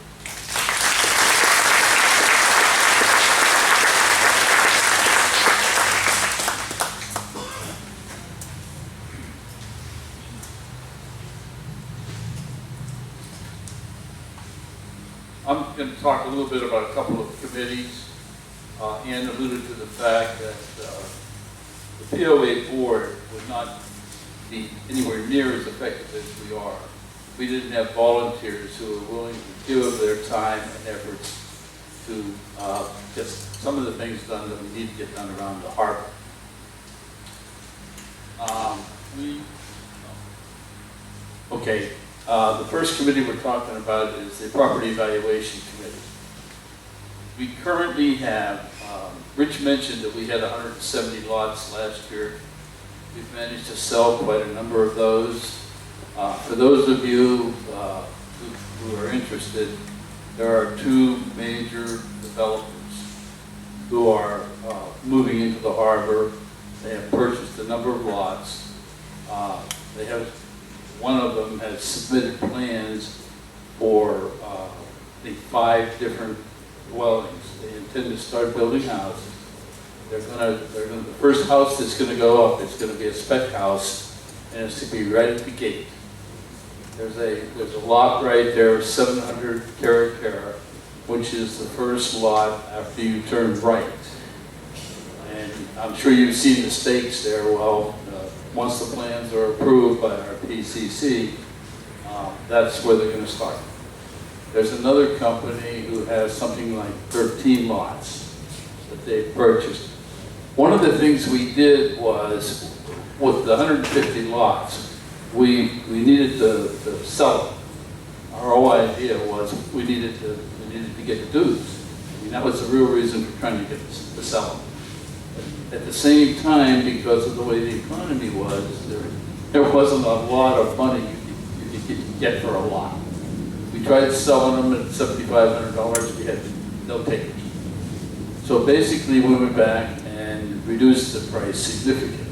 I'm going to talk a little bit about a couple of committees. Ann alluded to the fact that the POA board would not be anywhere near as effective as we are. We didn't have volunteers who were willing to give their time and efforts to get some of the things done that we need to get done around the harbor. The first committee we're talking about is the Property Evaluation Committee. We currently have, Rich mentioned that we had 170 lots last year. We've managed to sell quite a number of those. For those of you who are interested, there are 2 major developers who are moving into the harbor. They have purchased a number of lots. One of them has submitted plans for the 5 different dwellings. They intend to start building houses. The first house that's going to go up is going to be a spec house, and it's to be right at the gate. There's a lot right there, 700 Cara, which is the first lot after you turn right. And I'm sure you've seen the stakes there. Well, once the plans are approved by our PCC, that's where they're going to start. There's another company who has something like 13 lots that they've purchased. One of the things we did was, with the 150 lots, we needed to sell them. Our whole idea was we needed to get the dues. I mean, that was the real reason for trying to get to sell them. At the same time, because of the way the economy was, there wasn't a lot of money you could get for a lot. We tried selling them at $7,500. We had no takers. So basically, we went back and reduced the price significantly.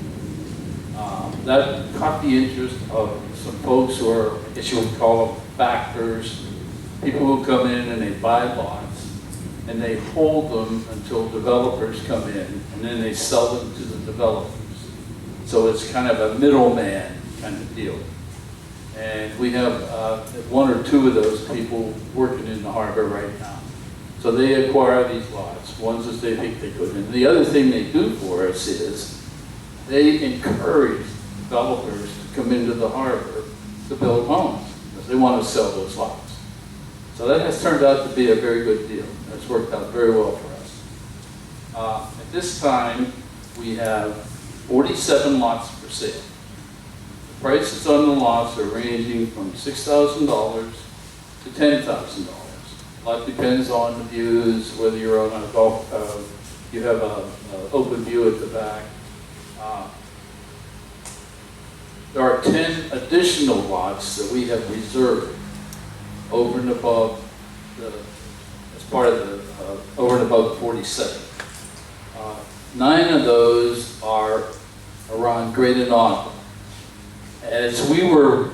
That caught the interest of some folks who are, I guess you would call them backers, people who come in and they buy lots, and they hold them until developers come in, and then they sell them to the developers. So it's kind of a middleman kind of deal. And we have one or two of those people working in the harbor right now. So they acquire these lots, ones that they think they could. And the other thing they do for us is they encourage developers to come into the harbor to build homes, because they want to sell those lots. So that has turned out to be a very good deal. That's worked out very well for us. At this time, we have 47 lots for sale. The prices on the lots are ranging from $6,000 to $10,000. A lot depends on the views, whether you're on a golf, you have an open view at the back. There are 10 additional lots that we have reserved over and above as part of the, over and above the 47. 9 of those are around Great Inaugural. As we were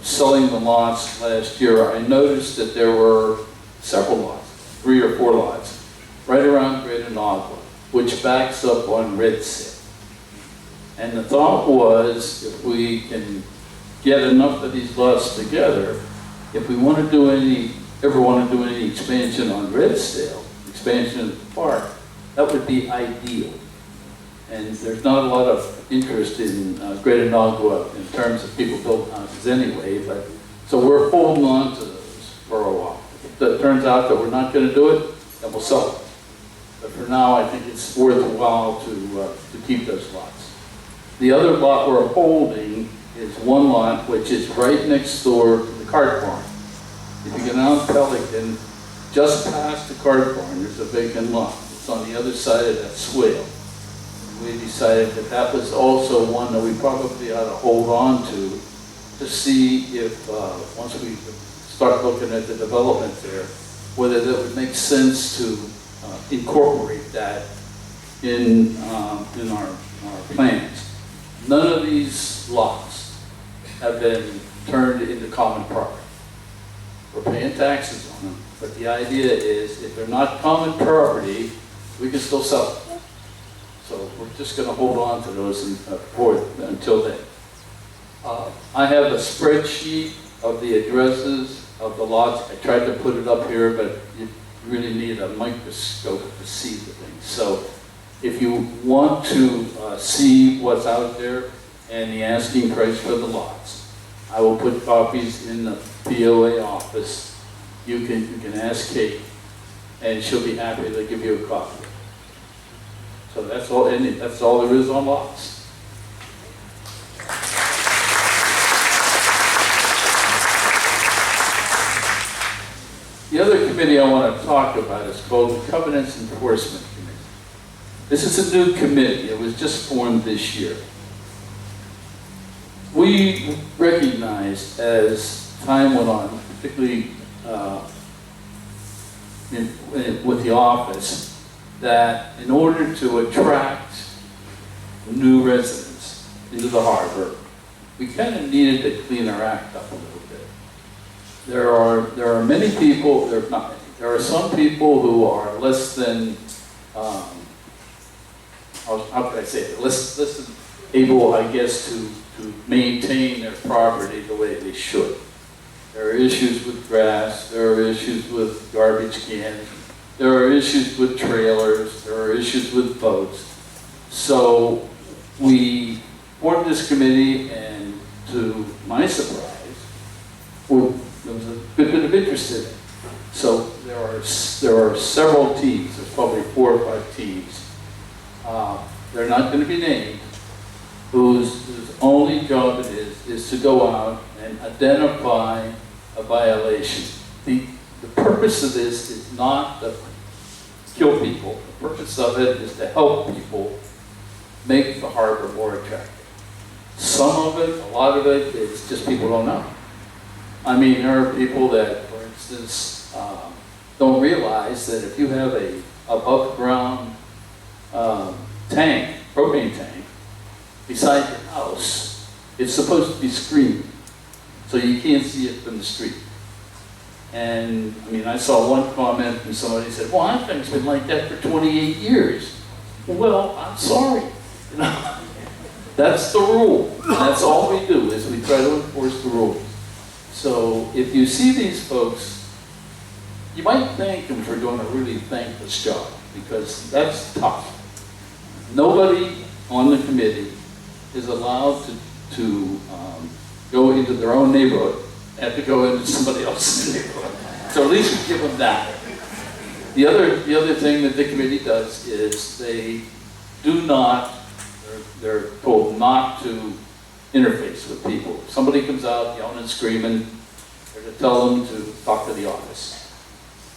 selling the lots last year, I noticed that there were several lots, 3 or 4 lots, right around Great Inaugural, which backs up on Red Seal. And the thought was, if we can get enough of these lots together, if we want to do ever want to do any expansion on Redstale, expansion of the park, that would be ideal. And there's not a lot of interest in Great Inaugural in terms of people building houses anyway, but so we're holding on to those for a while. If it turns out that we're not going to do it, then we'll sell it. But for now, I think it's worthwhile to keep those lots. The other lot we're holding is one lot which is right next door to the cart barn. If you get on Pelican, just past the cart barn, there's a vacant lot. It's on the other side of that swale. We decided that that was also one that we probably ought to hold on to see if, once we start looking at the development there, whether that would make sense to incorporate that in our plans. None of these lots have been turned into common property. We're paying taxes on them, but the idea is if they're not common property, we can still sell them. So we're just going to hold on to those until then. I have a spreadsheet of the addresses of the lots. I tried to put it up here, but you really need a microscope to see the things. So if you want to see what's out there and the asking price for the lots, I will put copies in the POA office. You can ask Kate, and she'll be happy to give you a copy. So that's all there is on lots. The other committee I want to talk about is called the Covenants Enforcement Committee. This is a new committee. It was just formed this year. We recognized as time went on, particularly with the office, that in order to attract new residents into the harbor, we kind of needed to clean our act up a little bit. There are many people, there are some people who are less than, how can I say it, less than able, I guess, to maintain their property the way they should. There are issues with grass, there are issues with garbage cans, there are issues with trailers, there are issues with boats. So we formed this committee, and to my surprise, well, there was a good bit of interest in it. So there are several teams. There's probably 4 or 5 teams. They're not going to be named. Whose only job it is to go out and identify a violation. The purpose of this is not to kill people. The purpose of it is to help people make the harbor more attractive. Some of it, a lot of it, is just people don't know. I mean, there are people that, for instance, don't realize that if you have a above ground tank, propane tank, beside your house, it's supposed to be screened, so you can't see it from the street. And I mean, I saw one comment from somebody said, "Well, I think it's been like that for 28 years." Well, I'm sorry, you know, that's the rule. And that's all we do, is we try to enforce the rules. So if you see these folks, you might thank them for doing a really thankless job, because that's tough. Nobody on the committee is allowed to go into their own neighborhood. They have to go into somebody else's neighborhood. So at least we give them that. The other thing that the committee does is they do not, they're told not to interface with people. If somebody comes out yelling and screaming, they're to tell them to talk to the office.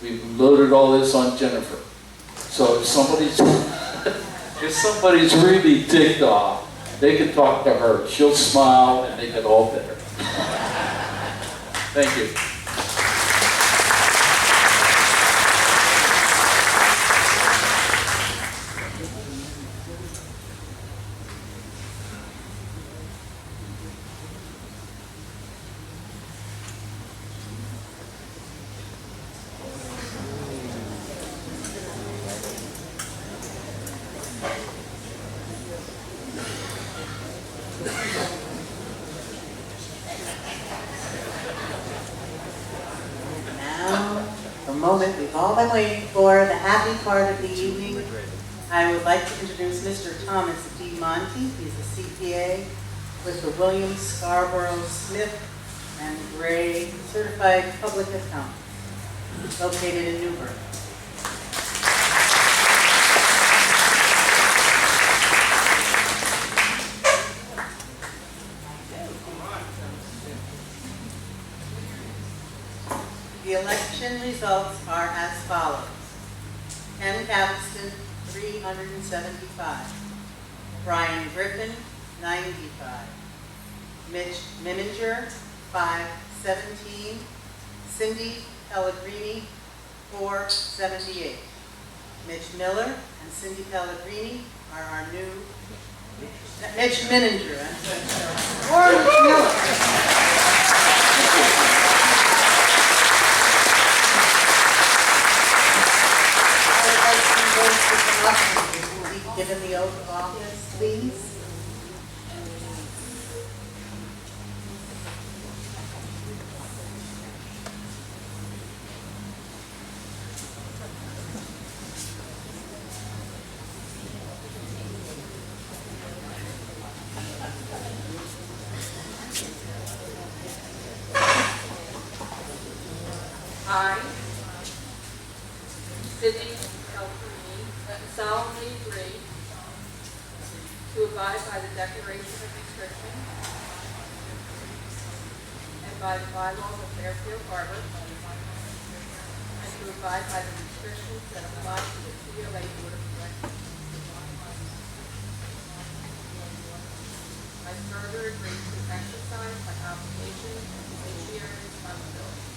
We've loaded all this on Jennifer. So if somebody's really ticked off, they can talk to her. She'll smile and make it all better. Thank you. Moment we've all been waiting for, the happy part of the evening. I would like to introduce Mr. Thomas D. Monty. He's a CPA with the Williams Scarborough Smith and Gray Certified Public Accountant, located in Newburgh. The election results are as follows. Ken Caviston, 375. Brian Griffin, 95. Mitch Mininger, 517. Cindy Pellegrini, 478. Mitch Miller and Cindy Pellegrini are our new, Mitch Mininger, or Mitch Miller. Will you be given the oath of office, please? I, Sydney Pellegrini, solemnly agree to abide by the Declaration of Restriction and by the bylaws of Fairfield Harbour, and to abide by the restrictions that apply to the POA Board of Directors. I further agree to exercise my obligation and fiduciary responsibility.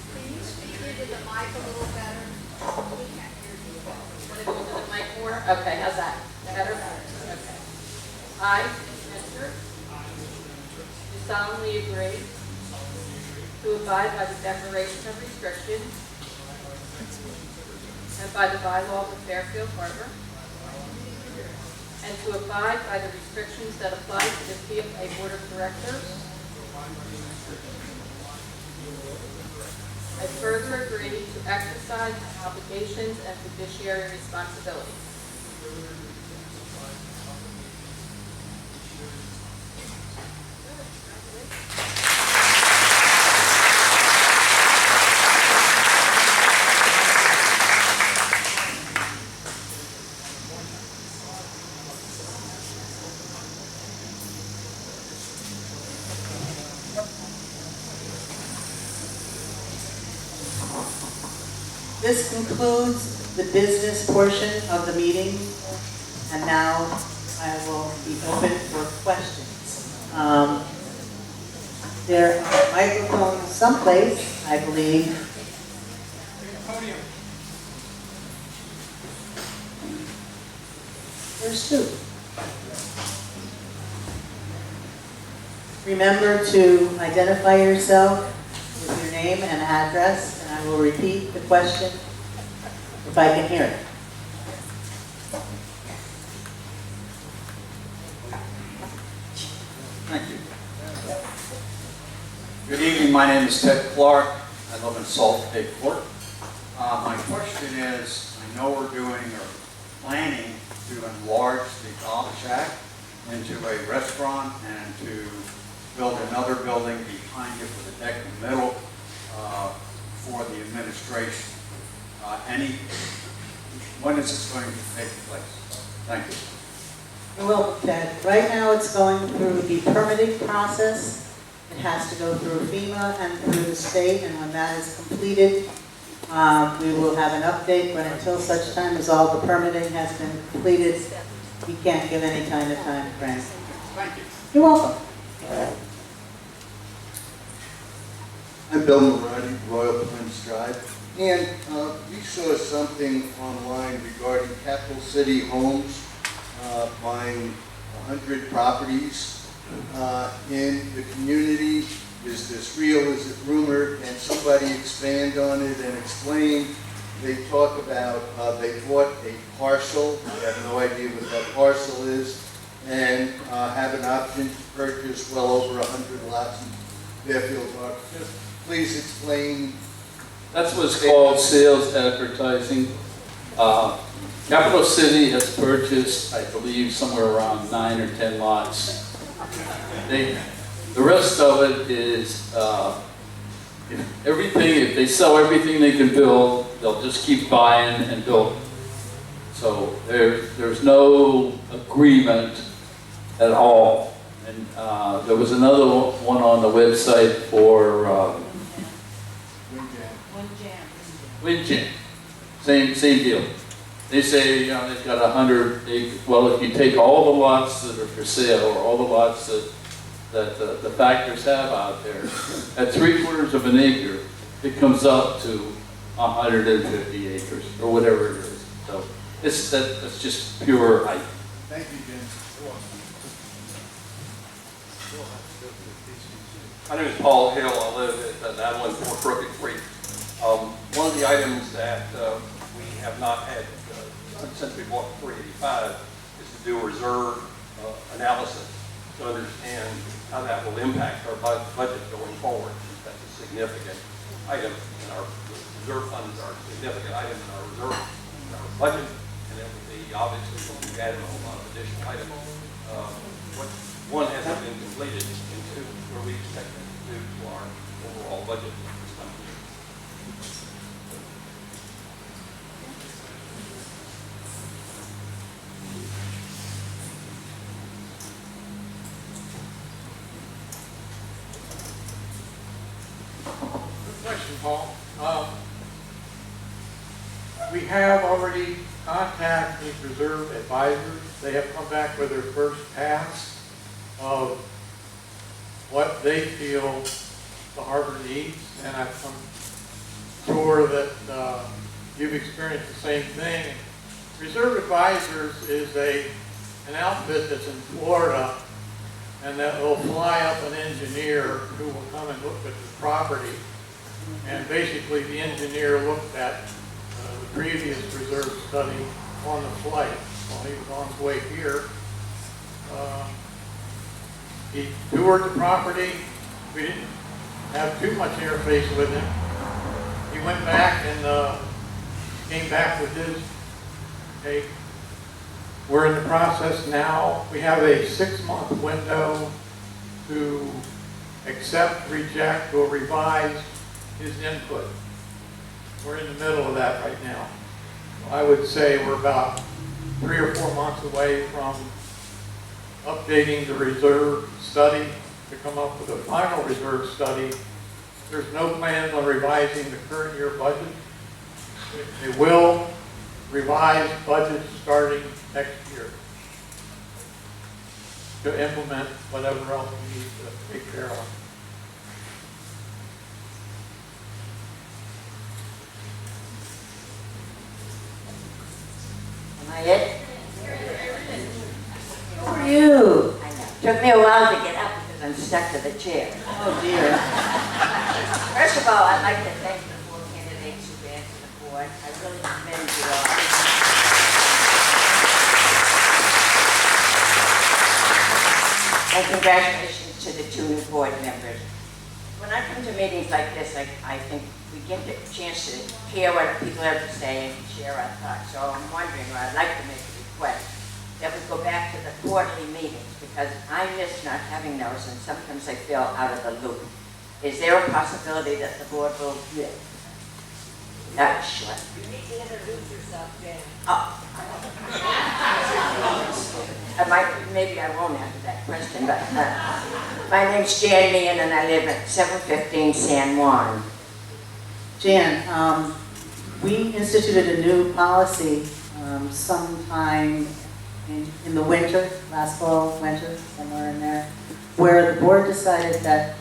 Can you speak into the mic a little better? We can't hear you. Want to go to the mic more? Okay, how's that? Better? Okay. I, Mr. Do solemnly agree to abide by the Declaration of Restriction and by the bylaws of Fairfield Harbour, and to abide by the restrictions that apply to the POA Board of Directors. I further agree to exercise my obligations and fiduciary responsibilities. This concludes the business portion of the meeting, and now I will be open for questions. There are microphones someplace, I believe. There's two. Remember to identify yourself with your name and address, and I will repeat the question if I can hear it. Thank you. Good evening, my name is Ted Clark. I live in Salt Lake Court. My question is, I know we're doing or planning to enlarge the golf shack into a restaurant and to build another building behind it with a deck in the middle for the administration. When is this going to take place? Thank you. You're welcome, Ted. Right now it's going through the permitting process. It has to go through FEMA and through the state, and when that is completed, we will have an update, but until such time as all the permitting has been completed, we can't give any kind of time frame. Thank you. You're welcome. I'm Bill Marotti, Royal Prince Drive, and we saw something online regarding Capital City Homes buying 100 properties in the community. Is this real? Is it rumored? Can somebody expand on it and explain? They talk about they bought a parcel. I have no idea what that parcel is, and have an option to purchase well over 100 lots in Fairfield Harbour. Just please explain. That's what's called sales advertising. Capital City has purchased, I believe, somewhere around 9 or 10 lots. The rest of it is, if they sell everything they can build, they'll just keep buying and building. So there's no agreement at all. And there was another one on the website for Windjam. Same deal. They say, they've got 100 acres. Well, if you take all the lots that are for sale, or all the lots that the factors have out there, at 3/4 of an acre, it comes up to 150 acres, or whatever it is. So that's just pure hype. Thank you, Jim. My name is Paul Hill. I live at 914 Crooked Creek. One of the items that we have not had since we bought 385 is to do a reserve analysis to understand how that will impact our budget going forward. That's a significant item in our reserve funds are a significant item in our budget, and it will be obviously when we add a whole lot of additional items. One hasn't been completed, and two, where we expect it to do to our overall budget this coming year. Good question, Paul. We have already contacted these reserve advisors. They have come back with their first pass of what they feel the harbor needs, and I'm sure that you've experienced the same thing. Reserve Advisors is an outfit that's in Florida, and that will fly up an engineer who will come and look at the property. And basically, the engineer looked at the previous reserve study on the flight. while he was on his way here. He toured the property. We didn't have too much interface with him. He went back and came back with his take. We're in the process now. We have a 6-month window to accept, reject, or revise his input. We're in the middle of that right now. I would say we're about 3 or 4 months away from updating the reserve study to come up with a final reserve study. There's no plans on revising the current year budget. They will revise budgets starting next year to implement whatever else we need to take care of. Am I it? Who are you? Took me a while to get up because I'm stuck to the chair. Oh dear. First of all, I'd like to thank the 4 candidates who ran for the board. I really commend you all. And congratulations to the 2 new board members. When I come to meetings like this, I think we get the chance to hear what people have to say and share our thoughts. So I'm wondering, or I'd like to make a request, that we go back to the quarterly meetings, because I miss not having those, and sometimes I feel out of the loop. Is there a possibility that the board will do it? Not sure. You need to introduce yourself, Jan. Oh. Maybe I won't answer that question, but my name's Jan Meehan, and I live at 715 San Juan. Jan, we instituted a new policy sometime in the winter, last fall, winter, somewhere in there, where the board decided that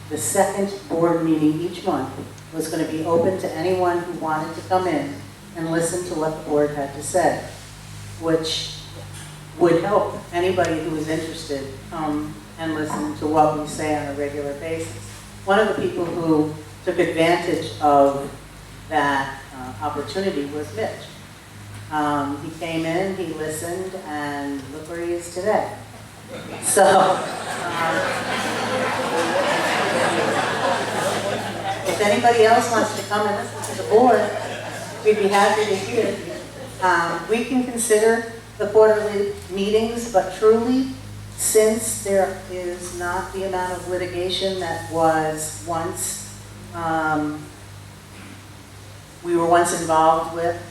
the second board meeting each month was going to be open to anyone who wanted to come in and listen to what the board had to say, which would help anybody who is interested come and listen to what we say on a regular basis. One of the people who took advantage of that opportunity was Mitch. He came in, he listened, and look where he is today. So, if anybody else wants to come and listen to the board, we'd be happy to hear. We can consider the quarterly meetings, but truly, since there is not the amount of litigation that was once, we were once involved with,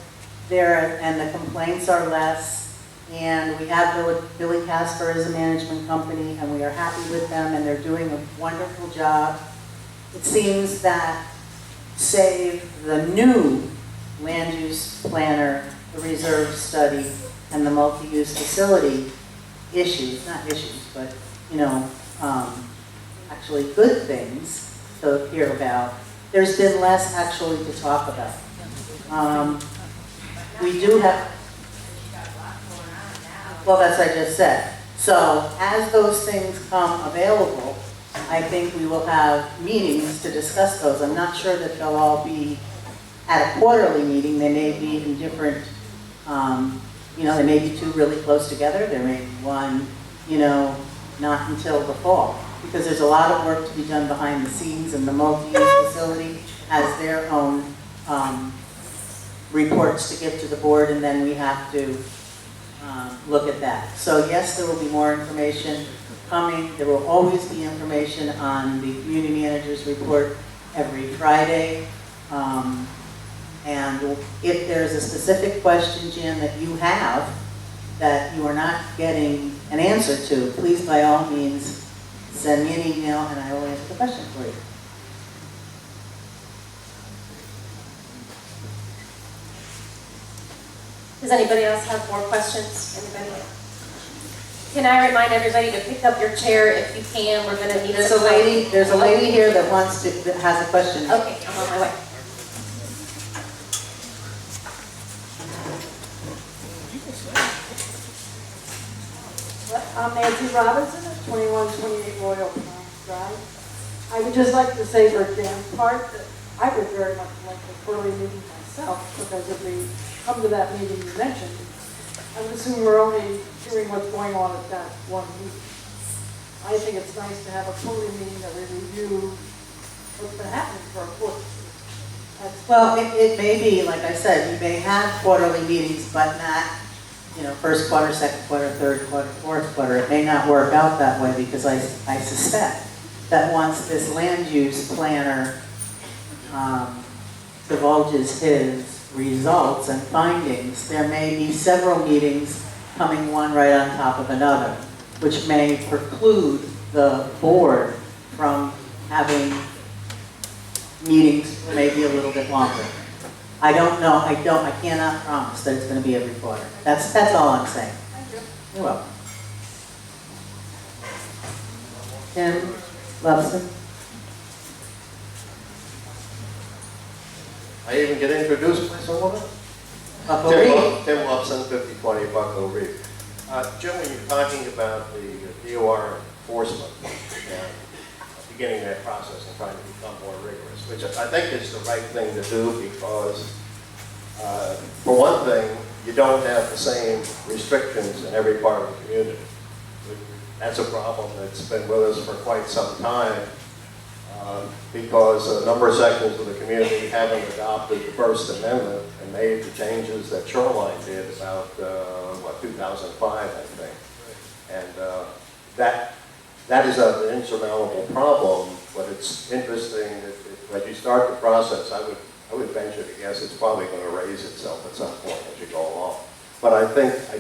there, and the complaints are less, and we have Billy Casper as a management company, and we are happy with them, and they're doing a wonderful job. It seems that, save the new land use planner, the reserve study, and the multi-use facility issues, not issues, but, actually good things to hear about, there's been less actually to talk about. We do have, well, that's what I just said. So as those things come available, I think we will have meetings to discuss those. I'm not sure that they'll all be at a quarterly meeting. They may be in different, they may be 2 really close together. There may be one, not until the fall. Because there's a lot of work to be done behind the scenes, and the multi-use facility has their own reports to give to the board, and then we have to look at that. So yes, there will be more information coming. There will always be information on the community manager's report every Friday. And if there's a specific question, Jan, that you have that you are not getting an answer to, please by all means send me an email and I will answer the question for you. Does anybody else have more questions? Anybody? Can I remind everybody to pick up your chair if you can? We're going to need There's a lady here that that has a question. Okay, I'm on my way. I'm Nancy Robinson at 2128 Royal Pines Drive. I would just like to say for Dan's part that I would very much like a quarterly meeting myself, because if we come to that meeting you mentioned, I'm assuming we're only hearing what's going on at that one meeting. I think it's nice to have a quarterly meeting that we review what's been happening for a quarter. Well, it may be, like I said, you may have quarterly meetings, but not, first quarter, second quarter, third quarter, fourth quarter. It may not work out that way because I suspect that once this land use planner divulges his results and findings, there may be several meetings coming one right on top of another, which may preclude the board from having meetings for maybe a little bit longer. I don't know, I cannot promise that it's going to be every quarter. That's all I'm saying. Thank you. You're welcome. Tim Lobson? I even get introduced by someone? Buckle Reef. Tim Lobson, 5020 Buckle Reef. Jim, when you're talking about the DOR enforcement and beginning that process and trying to become more rigorous, which I think is the right thing to do because, for one thing, you don't have the same restrictions in every part of the community. That's a problem that's been with us for quite some time because a number of sections of the community haven't adopted the First Amendment and made the changes that Shoreline did about, 2005, I think. And that is an insurmountable problem, but it's interesting that when you start the process, I would venture to guess it's probably going to raise itself at some point as you go along. But I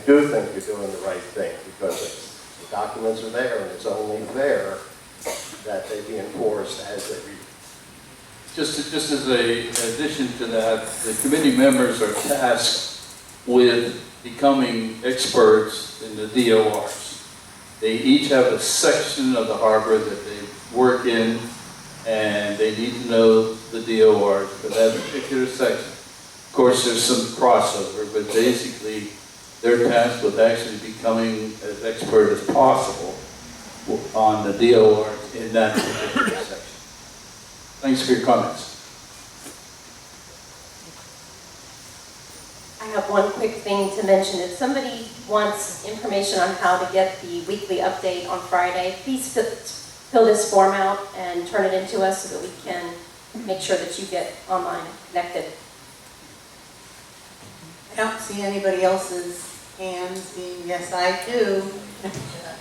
do think you're doing the right thing because the documents are there and it's only fair that they be enforced as they read. Just as a addition to that, the committee members are tasked with becoming experts in the DORs. They each have a section of the harbor that they work in, and they need to know the DORs for that particular section. Of course, there's some crossover, but basically, they're tasked with actually becoming as expert as possible on the DORs in that particular section. Thanks for your comments. I have one quick thing to mention. If somebody wants information on how to get the weekly update on Friday, please fill this form out and turn it into us so that we can make sure that you get online connected. I don't see anybody else's hands being, yes, I do.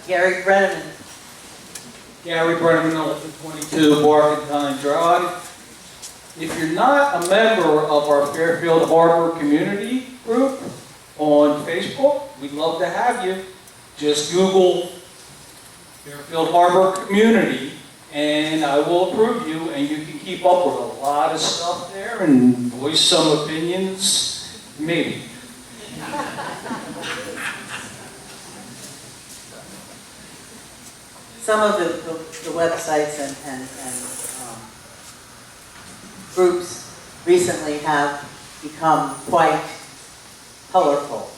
Gary Brenneman. Gary Brenneman, 1122 Barkentine Drive. If you're not a member of our Fairfield Harbour community group on Facebook, we'd love to have you. Just Google Fairfield Harbour Community and I will approve you, and you can keep up with a lot of stuff there and voice some opinions, maybe. Some of the websites and groups recently have become quite colorful,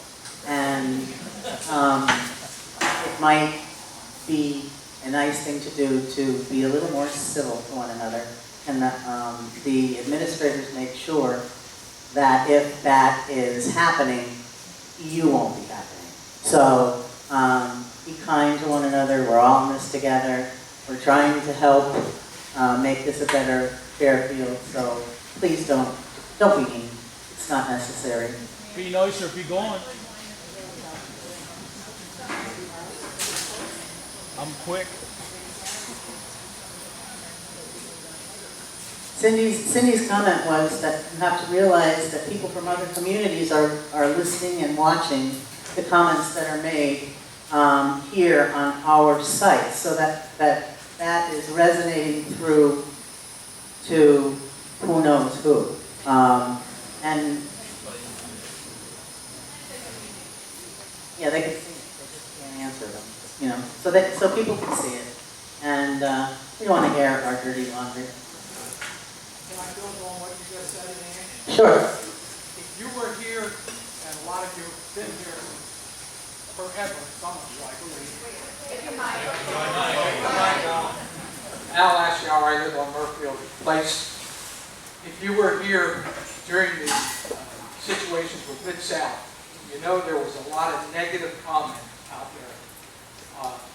and it might be a nice thing to do to be a little more civil to one another, and that the administrators make sure that if that is happening, you won't be happening. So be kind to one another. We're all in this together. We're trying to help make this a better Fairfield. So please don't be mean. It's not necessary. Be nice or be gone. I'm quick. Cindy's comment was that you have to realize that people from other communities are listening and watching the comments that are made here on our site, so that is resonating through to who knows who. And yeah, they can see it, they just can't answer them, you know, so people can see it, and we don't want to air our dirty laundry. Can I build on what you just said, Ann? Sure. If you were here, and a lot of you have been here forever, some of you, I believe. Al Ashiar, I live on Murfield Place. If you were here during the situations with Mid-South, you know there was a lot of negative comment out there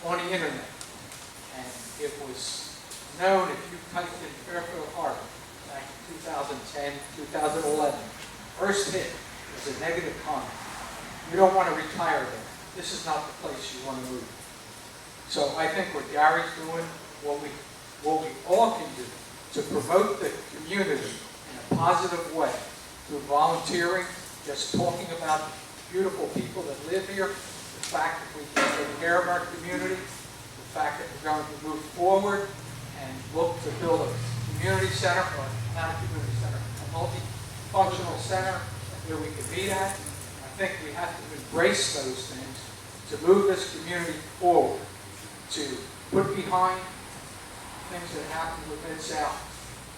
on the internet. And it was known, if you typed in Fairfield Harbour back in 2010, 2011, first hit was a negative comment. You don't want to retire there. This is not the place you want to move. So I think what Gary's doing, what we all can do to promote the community in a positive way, through volunteering, just talking about the beautiful people that live here, the fact that we can take care of our community, the fact that we're going to move forward and look to build a community center, or not a community center, a multifunctional center where we can meet at. I think we have to embrace those things to move this community forward, to put behind things that happen with Mid-South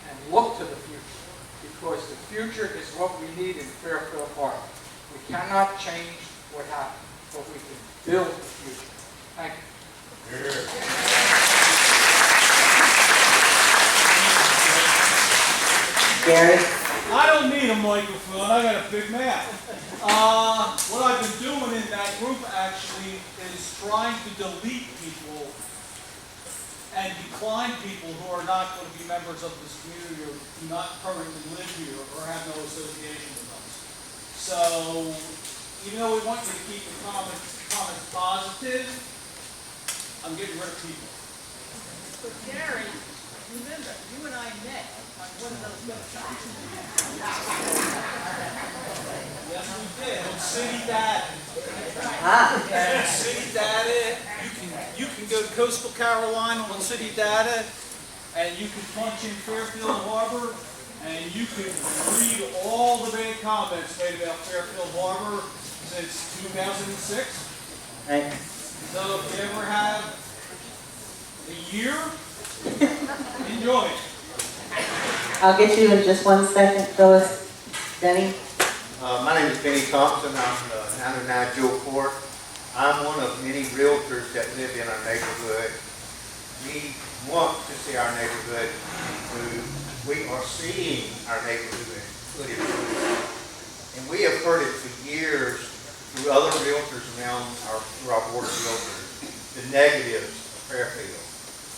and look to the future, because the future is what we need in Fairfield Harbour. We cannot change what happened, but we can build the future. Thank you. Gary? I don't need a microphone, I got a big mouth. What I've been doing in that group actually is trying to delete people and decline people who are not going to be members of this community or do not currently live here or have no association with us. So, even though we want you to keep the comments positive, I'm getting rid of people. But Gary, remember, you and I met on one of those websites. Yes, we did. On City Data. Ah. City Data. You can go to Coastal Carolina on City Data, and you can punch in Fairfield Harbour, and you can read all the bad comments made about Fairfield Harbour since 2006. Right. So if you ever have a year, enjoy it. I'll get you in just 1 second, Phyllis. Denny? My name is Benny Thompson. I'm 99 Jewel Court. I'm one of many realtors that live in our neighborhood. We want to see our neighborhood improve. We are seeing our neighborhood could improve. And we have heard it for years through other realtors around through our board of realtors, the negatives of Fairfield.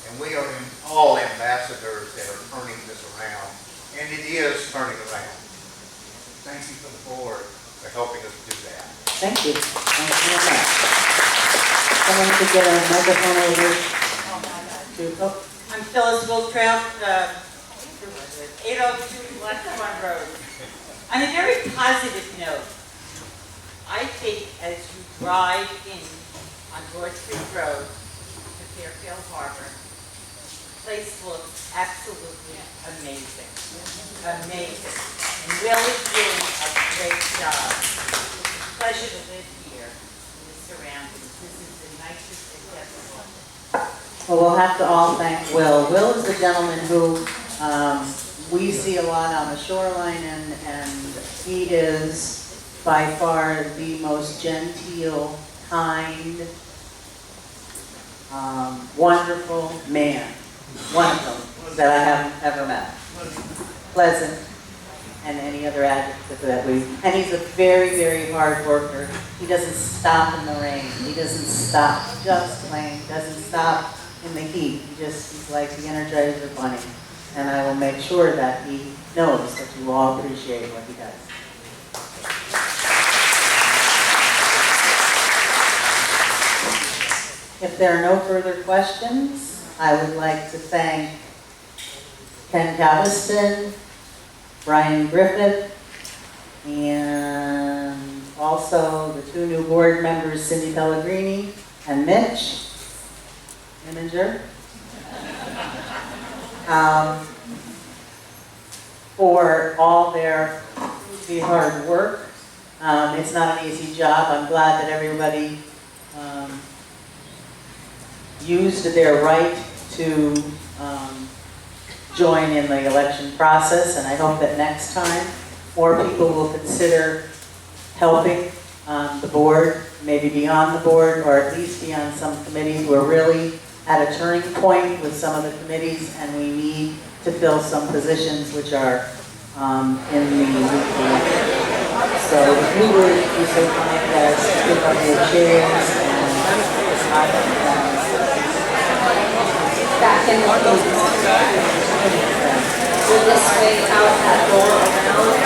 And we are all ambassadors that are turning this around. And it is turning around. Thank you for the board for helping us do that. Thank you. Thank you very much. Someone could get a microphone over to, I'm Phyllis Wiltrail, 802 West One Road. On a very positive note, I think as you drive in on Broad Street Road to Fairfield Harbour, the place looks absolutely amazing. Amazing. And Will is doing a great job. It's a pleasure to live here in the surroundings. This is the nicest thing ever. well, we'll have to all thank Will. Will is the gentleman who we see a lot on the shoreline, and he is by far the most genteel, kind, wonderful man. One of them that I have ever met. Pleasant, and any other adjective that and he's a very, very hard worker. He doesn't stop in the rain. He doesn't stop just playing, doesn't stop in the heat. He's like the Energizer Bunny. And I will make sure that he knows that you all appreciate what he does. If there are no further questions, I would like to thank Ken Galveston, Brian Griffith, and also the two new board members, Cindy Pellegrini and Mitch Imminger, for all their hard work. It's not an easy job. I'm glad that everybody used their right to join in the election process, and I hope that next time more people will consider helping the board, maybe be on the board, or at least be on some committees. We're really at a turning point with some of the committees, and we need to fill some positions which are in the So if you would be so kind as to pick up your chairs and I back in the room. Go this way out that door around